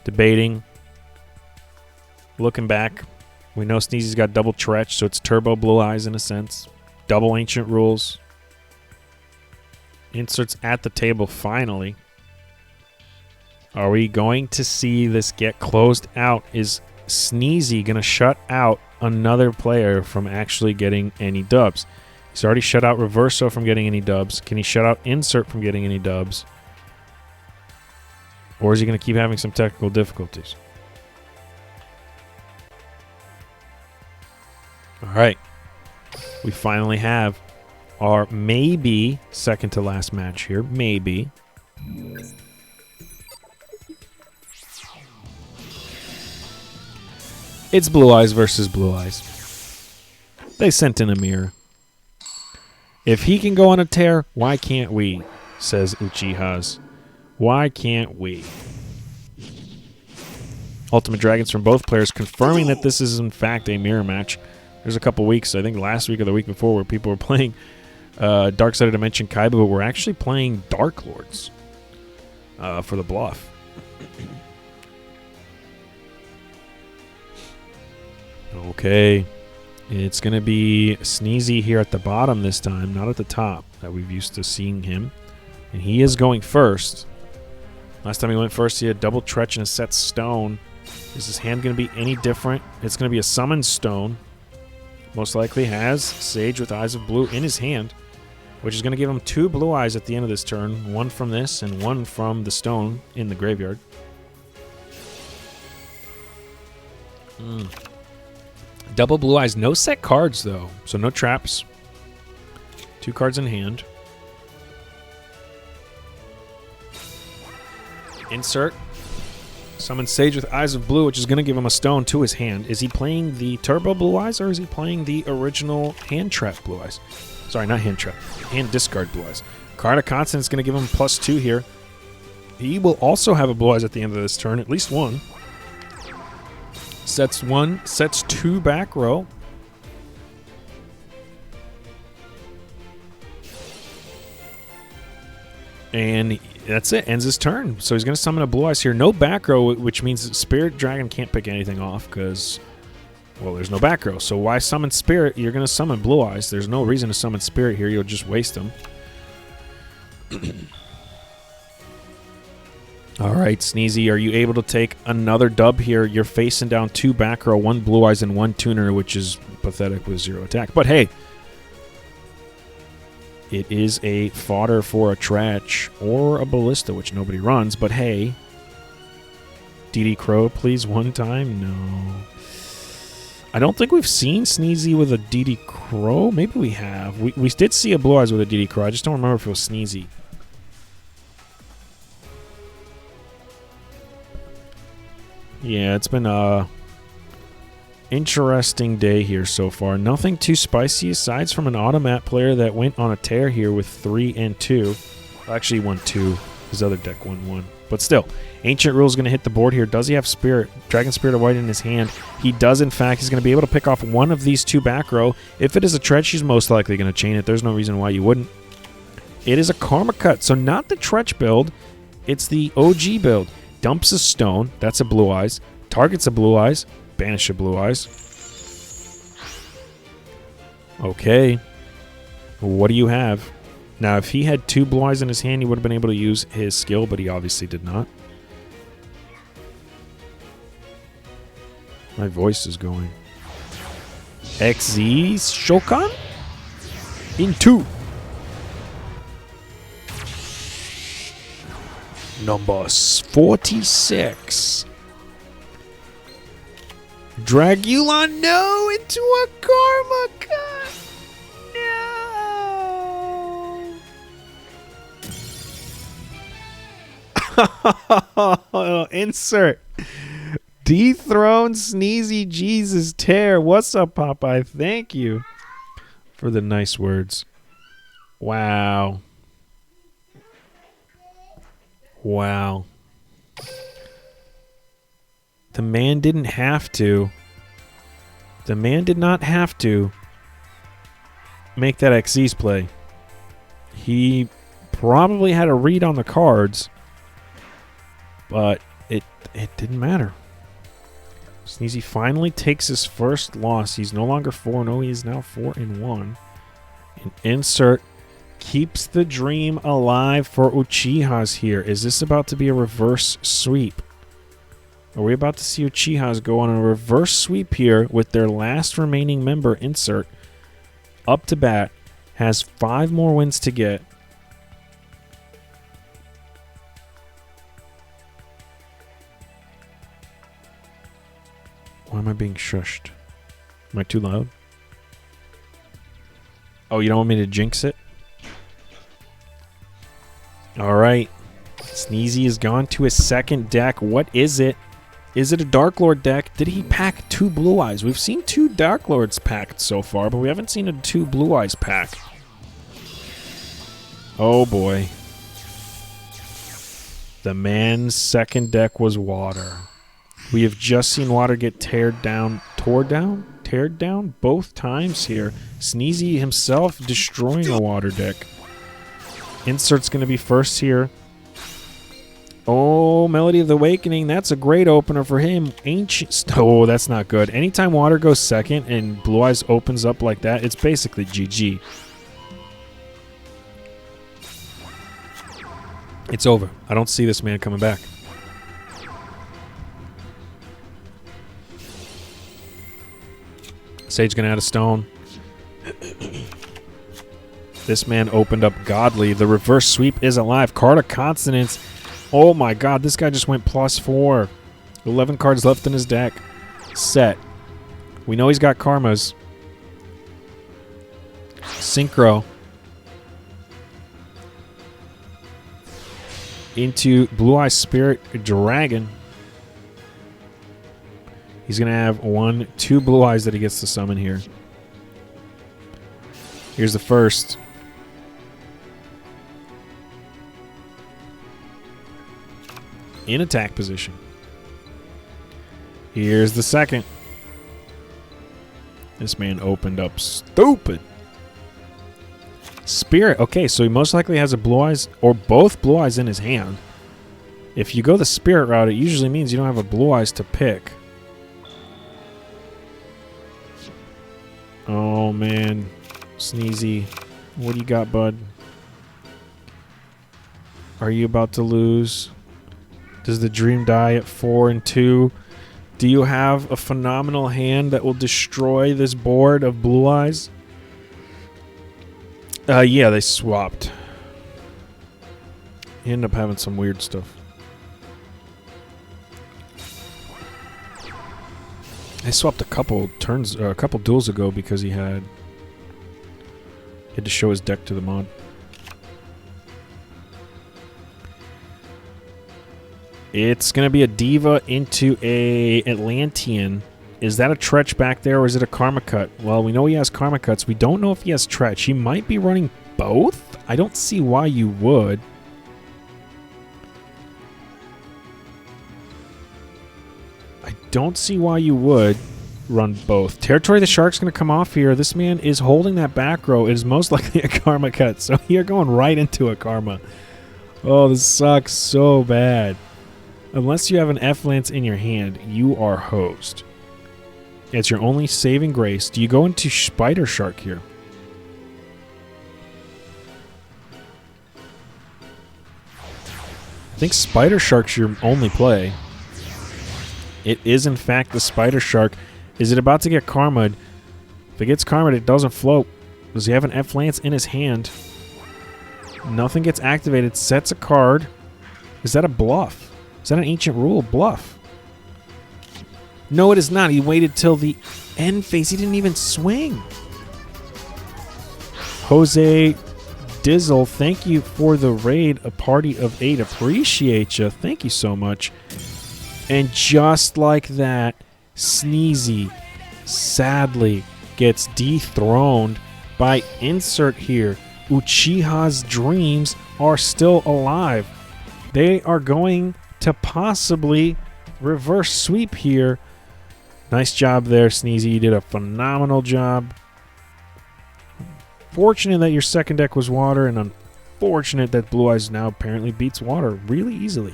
Debating. Looking back. We know Sneezy's got double Tretch, so it's Turbo Blue Eyes in a sense. Double Ancient Rules. Inserts at the table finally. Are we going to see this get closed out? Is Sneezy going to shut out another player from actually getting any dubs? He's already shut out Reverso from getting any dubs. Can he shut out Insert from getting any dubs? Or is he going to keep having some technical difficulties? All right. We finally have our maybe second to last match here. Maybe. It's Blue Eyes versus Blue Eyes. They sent in a mirror. If he can go on a tear, why can't we? Says Uchihas. Why can't we? Ultimate Dragons from both players confirming that this is in fact a mirror match. There's a couple weeks, I think last week or the week before, where people were playing Dark Side of Dimension Kaiba, but we're actually playing Dark Lords for the bluff. Okay. It's going to be Sneezy here at the bottom this time, not at the top that we've used to seeing him. And he is going first. Last time he went first, he had double Tretch and a set Stone. Is his hand going to be any different? It's going to be a Summon Stone. Most likely has Sage with Eyes of Blue in his hand, which is going to give him 2 blue eyes at the end of this turn. 1 from this and 1 from the stone in the graveyard. Double blue eyes. No set cards, though. So no traps. 2 cards in hand. Insert. Summon Sage with Eyes of Blue, which is going to give him a stone to his hand. Is he playing the Turbo Blue Eyes, or is he playing the original Hand Trap Blue Eyes? Sorry, not Hand Trap. Hand Discard Blue Eyes. Card of Constant is going to give him +2 here. He will also have a Blue Eyes at the end of this turn, at least 1. Sets 1, sets 2 back row. And that's it. Ends his turn. So he's going to summon a Blue Eyes here. No back row, which means Spirit Dragon can't pick anything off because, well, there's no back row. So why summon Spirit? You're going to summon Blue Eyes. There's no reason to summon Spirit here. You'll just waste them. All right, Sneezy, are you able to take another dub here? You're facing down 2 back row, 1 Blue Eyes, and 1 Tuner, which is pathetic with 0 attack. But hey, it is a fodder for a Tratch or a Ballista, which nobody runs. But hey, DD Crow, please, 1 time? No. I don't think we've seen Sneezy with a DD Crow. Maybe we have. We did see a Blue Eyes with a DD Crow. I just don't remember if it was Sneezy. Yeah, it's been a interesting day here so far. Nothing too spicy aside from an automat player that went on a tear here with 3 and 2. Well, actually, he won 2. His other deck won 1. But still, Ancient Rule is going to hit the board here. Does he have Spirit? Dragon Spirit of White in his hand. He does, in fact. He's going to be able to pick off one of these 2 back row. If it is a Tretch, he's most likely going to chain it. There's no reason why you wouldn't. It is a Karma Cut, so not the Tretch build. It's the OG build. Dumps a stone. That's a Blue Eyes. Targets a Blue Eyes. Banish a Blue Eyes. Okay. What do you have? Now, if he had 2 Blue Eyes in his hand, he would have been able to use his skill, but he obviously did not. My voice is going. XZ Shokan? Into. Number 46. Dragula, no, into a Karma Cut. No. Insert. Dethrone Sneezy Jesus Tear. What's up, Popeye? Thank you for the nice words. Wow. Wow. The man didn't have to. The man did not have to make that Xyz play. He probably had a read on the cards, but it didn't matter. Sneezy finally takes his first loss. He's no longer 4-0. He is now 4-1. And Insert keeps the dream alive for Uchihas here. Is this about to be a reverse sweep? Are we about to see Uchihas go on a reverse sweep here with their last remaining member, Insert, up to bat, has 5 more wins to get. Why am I being shushed? Am I too loud? Oh, you don't want me to jinx it? All right. Sneezy has gone to his second deck. What is it? Is it a Dark Lord deck? Did he pack 2 Blue Eyes? We've seen 2 Dark Lords packed so far, but we haven't seen a 2 Blue Eyes pack. Oh boy. The man's second deck was Water. We have just seen Water get teared down both times here. Sneezy himself destroying a Water deck. Insert's going to be first here. Oh, Melody of the Awakening. That's a great opener for him. Ancient. Oh, that's not good. Anytime Water goes second and Blue Eyes opens up like that, it's basically GG. It's over. I don't see this man coming back. Sage gonna add a stone. This man opened up Godly. The reverse sweep is alive. Card of Consonance. Oh my god, this guy just went +4. 11 cards left in his deck. Set. We know he's got karmas. Synchro. Into Blue Eye Spirit Dragon. He's going to have 2 Blue Eyes that he gets to summon here. Here's the first. In attack position. Here's the second. This man opened up stupid. Spirit. Okay, so he most likely has a Blue Eyes or both Blue Eyes in his hand. If you go the Spirit route, it usually means you don't have a Blue Eyes to pick. Oh, man. Sneezy. What do you got, bud? Are you about to lose? Does the dream die at 4 and 2? Do you have a phenomenal hand that will destroy this board of Blue Eyes? Yeah, they swapped. He ended up having some weird stuff. They swapped a couple turns, a couple duels ago because he had to show his deck to the mod. It's going to be a Diva into a Atlantean. Is that a Tretch back there or is it a Karma Cut? Well, we know he has Karma Cuts. We don't know if he has Tretch. He might be running both. I don't see why you would. I don't see why you would run both. Territory of the Shark's going to come off here. This man is holding that back row. It is most likely a Karma Cut. So you're going right into a Karma. Oh, this sucks so bad. Unless you have an F-Lance in your hand, you are hosed. It's your only saving grace. Do you go into Spider Shark here? I think Spider Shark's your only play. It is, in fact, the Spider Shark. Is it about to get karma'd? If it gets karma'd, it doesn't float. Does he have an F-Lance in his hand? Nothing gets activated. Sets a card. Is that a bluff? Is that an ancient rule? Bluff. No, it is not. He waited till the end phase. He didn't even swing. Jose Dizzle, thank you for the raid. A party of 8. Appreciate you. Thank you so much. And just like that, Sneezy sadly gets dethroned by insert here. Uchiha's dreams are still alive. They are going to possibly reverse sweep here. Nice job there, Sneezy. You did a phenomenal job. Fortunate that your second deck was water, and unfortunate that Blue Eyes now apparently beats water really easily.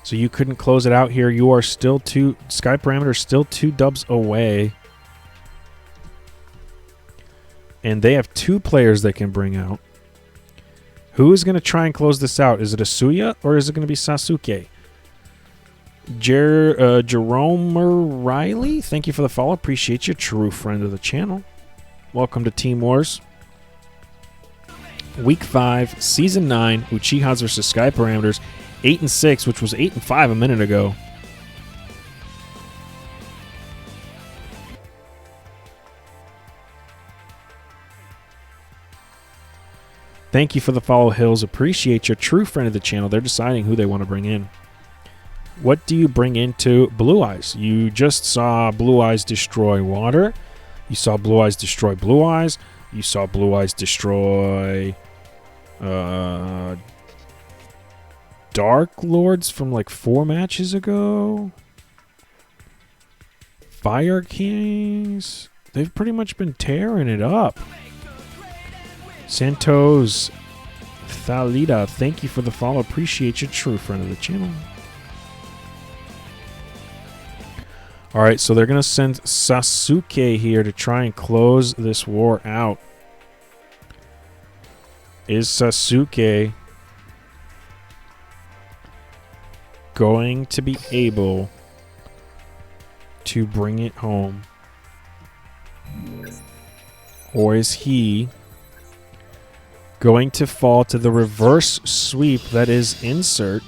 So you couldn't close it out here. You are still Sky Parameter still 2 dubs away. And they have 2 players they can bring out. Who is going to try and close this out? Is it Asuya or is it going to be Sasuke? Jerome Riley, thank you for the follow. Appreciate you. True friend of the channel. Welcome to Team Wars. Week 5, Season 9, Uchihas versus Sky Parameters. 8 and 6, which was 8 and 5 a minute ago. Thank you for the follow, Hills. Appreciate you. True friend of the channel. They're deciding who they want to bring in. What do you bring into Blue Eyes? You just saw Blue Eyes destroy water. You saw Blue Eyes destroy Blue Eyes. You saw Blue Eyes destroy Dark Lords from like 4 matches ago. Fire Kings. They've pretty much been tearing it up. Santos Thalida, thank you for the follow. Appreciate you. True friend of the channel. Alright, so they're going to send Sasuke here to try and close this war out. Is Sasuke going to be able to bring it home? Or is he going to fall to the reverse sweep that is Insert,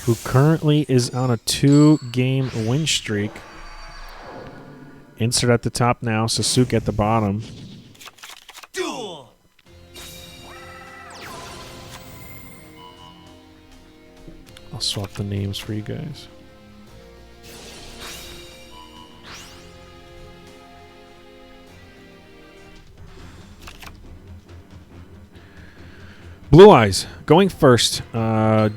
who currently is on a 2-game win streak? Insert at the top now, Sasuke at the bottom. Duel. I'll swap the names for you guys. Blue Eyes going first,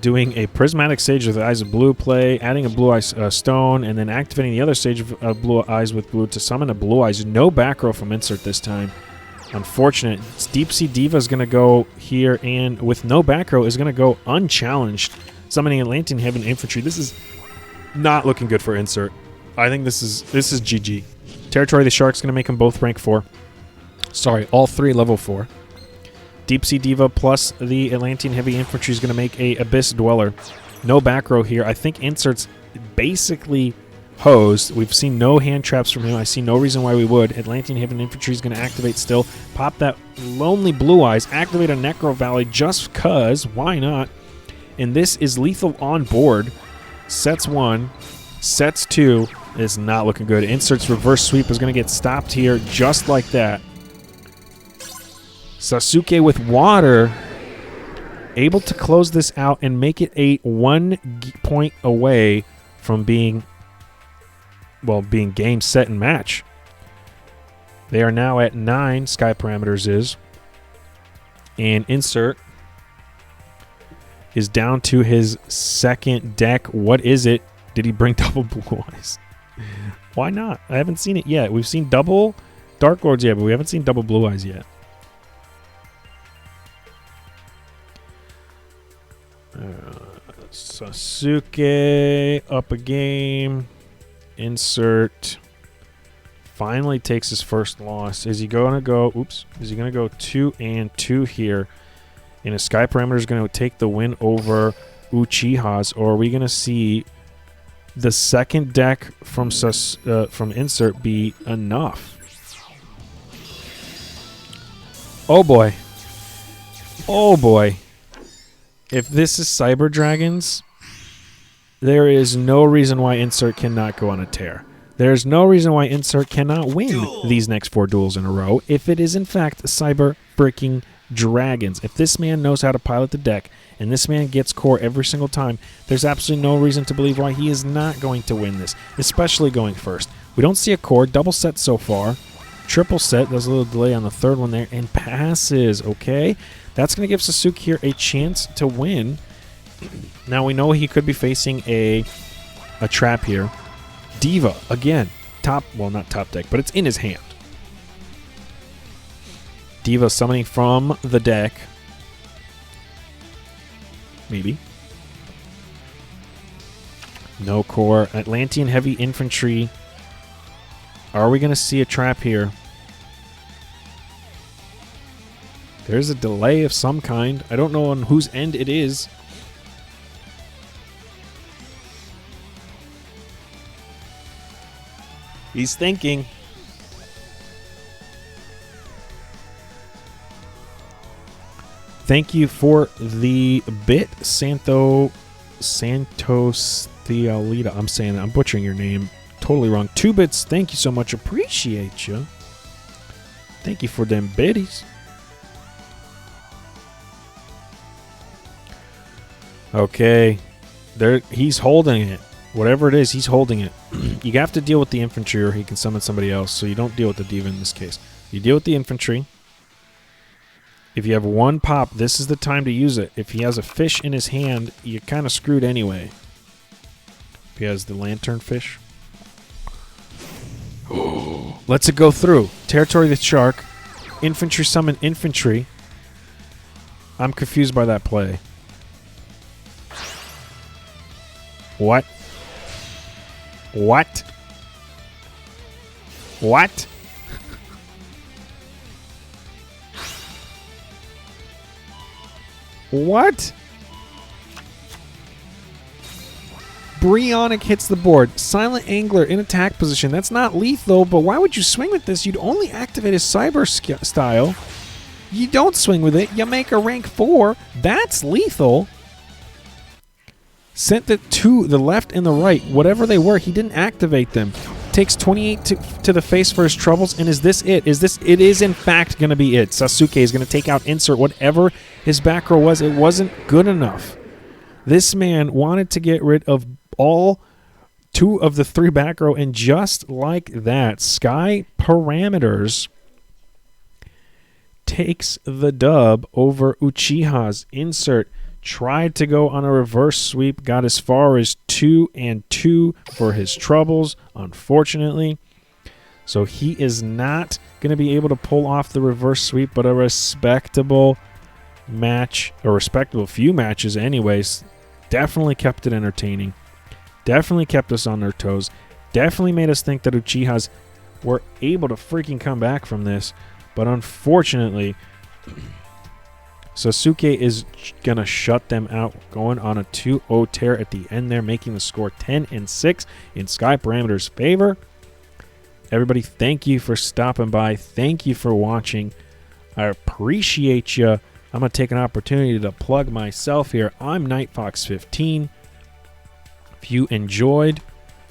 doing a prismatic sage with Eyes of Blue play, adding a Blue Eyes stone, and then activating the other sage of Blue Eyes with Blue to summon a Blue Eyes. No back row from Insert this time. Unfortunate. Deep Sea Diva is going to go here, and with no back row is going to go unchallenged, summoning Atlantean Heaven Infantry. This is not looking good for Insert. I think this is GG. Territory of the Shark's going to make them both rank 4. Sorry, all 3 level 4. Deep Sea Diva plus the Atlantean Heavy Infantry is going to make a Abyss Dweller. No back row here. I think Insert's basically hosed. We've seen no hand traps from him. I see no reason why we would. Atlantean Heavy Infantry is going to activate still. Pop that Lonely Blue Eyes. Activate a Necro Valley just cuz. Why not? And this is lethal on board. Sets 1. Sets 2 is not looking good. Insert's reverse sweep is going to get stopped here just like that. Sasuke with water, able to close this out and make it a 1 point away from being game, set, and match. They are now at 9, Sky Parameters is. And Insert is down to his second deck. What is it? Did he bring double Blue Eyes? Why not? I haven't seen it yet. We've seen double Dark Lords yet, but we haven't seen double Blue Eyes yet. Sasuke up a game. Insert finally takes his first loss. Is he going to go? Oops. Is he going to go 2-2 here? And his Sky Parameter is going to take the win over Uchihas, or are we going to see the second deck from Insert be enough? Oh boy. Oh boy. If this is Cyber Dragons, there is no reason why Insert cannot go on a tear. There is no reason why Insert cannot win these next 4 duels in a row if it is in fact Cyber freaking Dragons. If this man knows how to pilot the deck and this man gets core every single time, there's absolutely no reason to believe why he is not going to win this, especially going first. We don't see a core, double set so far. Triple set, there's a little delay on the third one there, and passes, okay? That's going to give Sasuke here a chance to win. Now we know he could be facing a trap here. Diva, again, not top deck, but it's in his hand. Diva summoning from the deck. Maybe. No core. Atlantean Heavy Infantry. Are we going to see a trap here? There's a delay of some kind. I don't know on whose end it is. He's thinking. Thank you for the bit, Santos Theolita. I'm saying that. I'm butchering your name. Totally wrong. 2 bits. Thank you so much. Appreciate you. Thank you for them biddies. Okay. There, he's holding it. Whatever it is, he's holding it. You have to deal with the infantry or he can summon somebody else, so you don't deal with the diva in this case. You deal with the infantry. If you have 1 pop, this is the time to use it. If he has a fish in his hand, you're kind of screwed anyway. If he has the lantern fish. Let's it go through. Territory of the Shark. Infantry summon infantry. I'm confused by that play. What? What? What? What? Brionnic hits the board. Silent Angler in attack position. That's not lethal, but why would you swing with this? You'd only activate his Cyber style. You don't swing with it. You make a rank 4. That's lethal. Sent it to the left and the right. Whatever they were, he didn't activate them. Takes 28 to the face for his troubles. And is this it? It is in fact going to be it. Sasuke is going to take out insert whatever his back row was. It wasn't good enough. This man wanted to get rid of all 2 of the 3 back row, and just like that, Sky Parameters takes the dub over Uchihas. Insert tried to go on a reverse sweep, got as far as 2 and 2 for his troubles, unfortunately. So he is not going to be able to pull off the reverse sweep, but a respectable match, a respectable few matches anyways. Definitely kept it entertaining. Definitely kept us on their toes. Definitely made us think that Uchihas were able to freaking come back from this. But unfortunately, Sasuke is going to shut them out, going on a 2-0 tear at the end there, making the score 10-6 in Sky Parameters' favor. Everybody, thank you for stopping by. Thank you for watching. I appreciate you. I'm going to take an opportunity to plug myself here. I'm NightFox15. If you enjoyed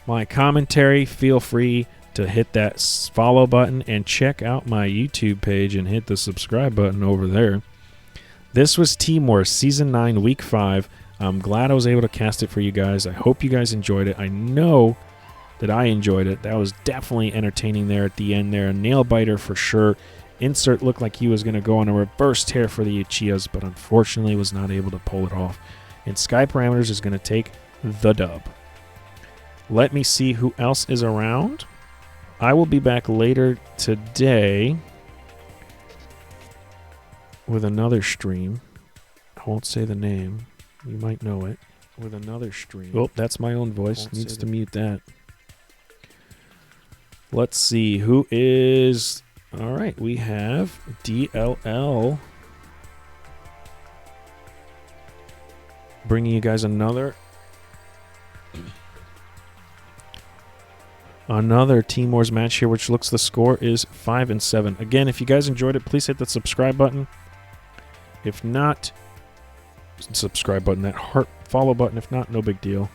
my commentary, feel free to hit that follow button and check out my YouTube page and hit the subscribe button over there. This was Team Wars Season 9, Week 5. I'm glad I was able to cast it for you guys. I hope you guys enjoyed it. I know that I enjoyed it. That was definitely entertaining there at the end there. A nail biter for sure. Insert looked like he was going to go on a reverse tear for the Uchihas, but unfortunately was not able to pull it off. And Sky Parameters is going to take the dub. Let me see who else is around. I will be back later today with another stream. I won't say the name. You might know it. With another stream. Oh, that's my own voice. Needs to mute that. Let's see who is... All right, we have DLL bringing you guys another Team Wars match here, which looks the score is 5-7. Again, if you guys enjoyed it, please hit the subscribe button. If not, subscribe button, that heart follow button. If not, no big deal.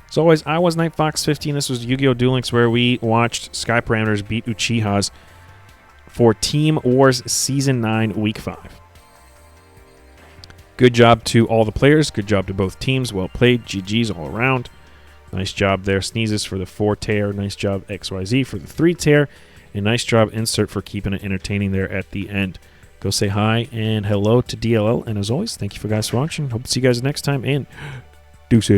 As always, I was NightFox15. This was Yu-Gi-Oh! Duel Links, where we watched Sky Parameters beat Uchihas for Team Wars Season 9, Week 5. Good job to all the players. Good job to both teams. Well played. GG's all around. Nice job there. Sneezes for the 4 tear. Nice job XYZ for the 3 tear. And nice job Insert for keeping it entertaining there at the end. Go say hi and hello to DLL. And as always, thank you for guys for watching. Hope to see you guys next time. And deuces.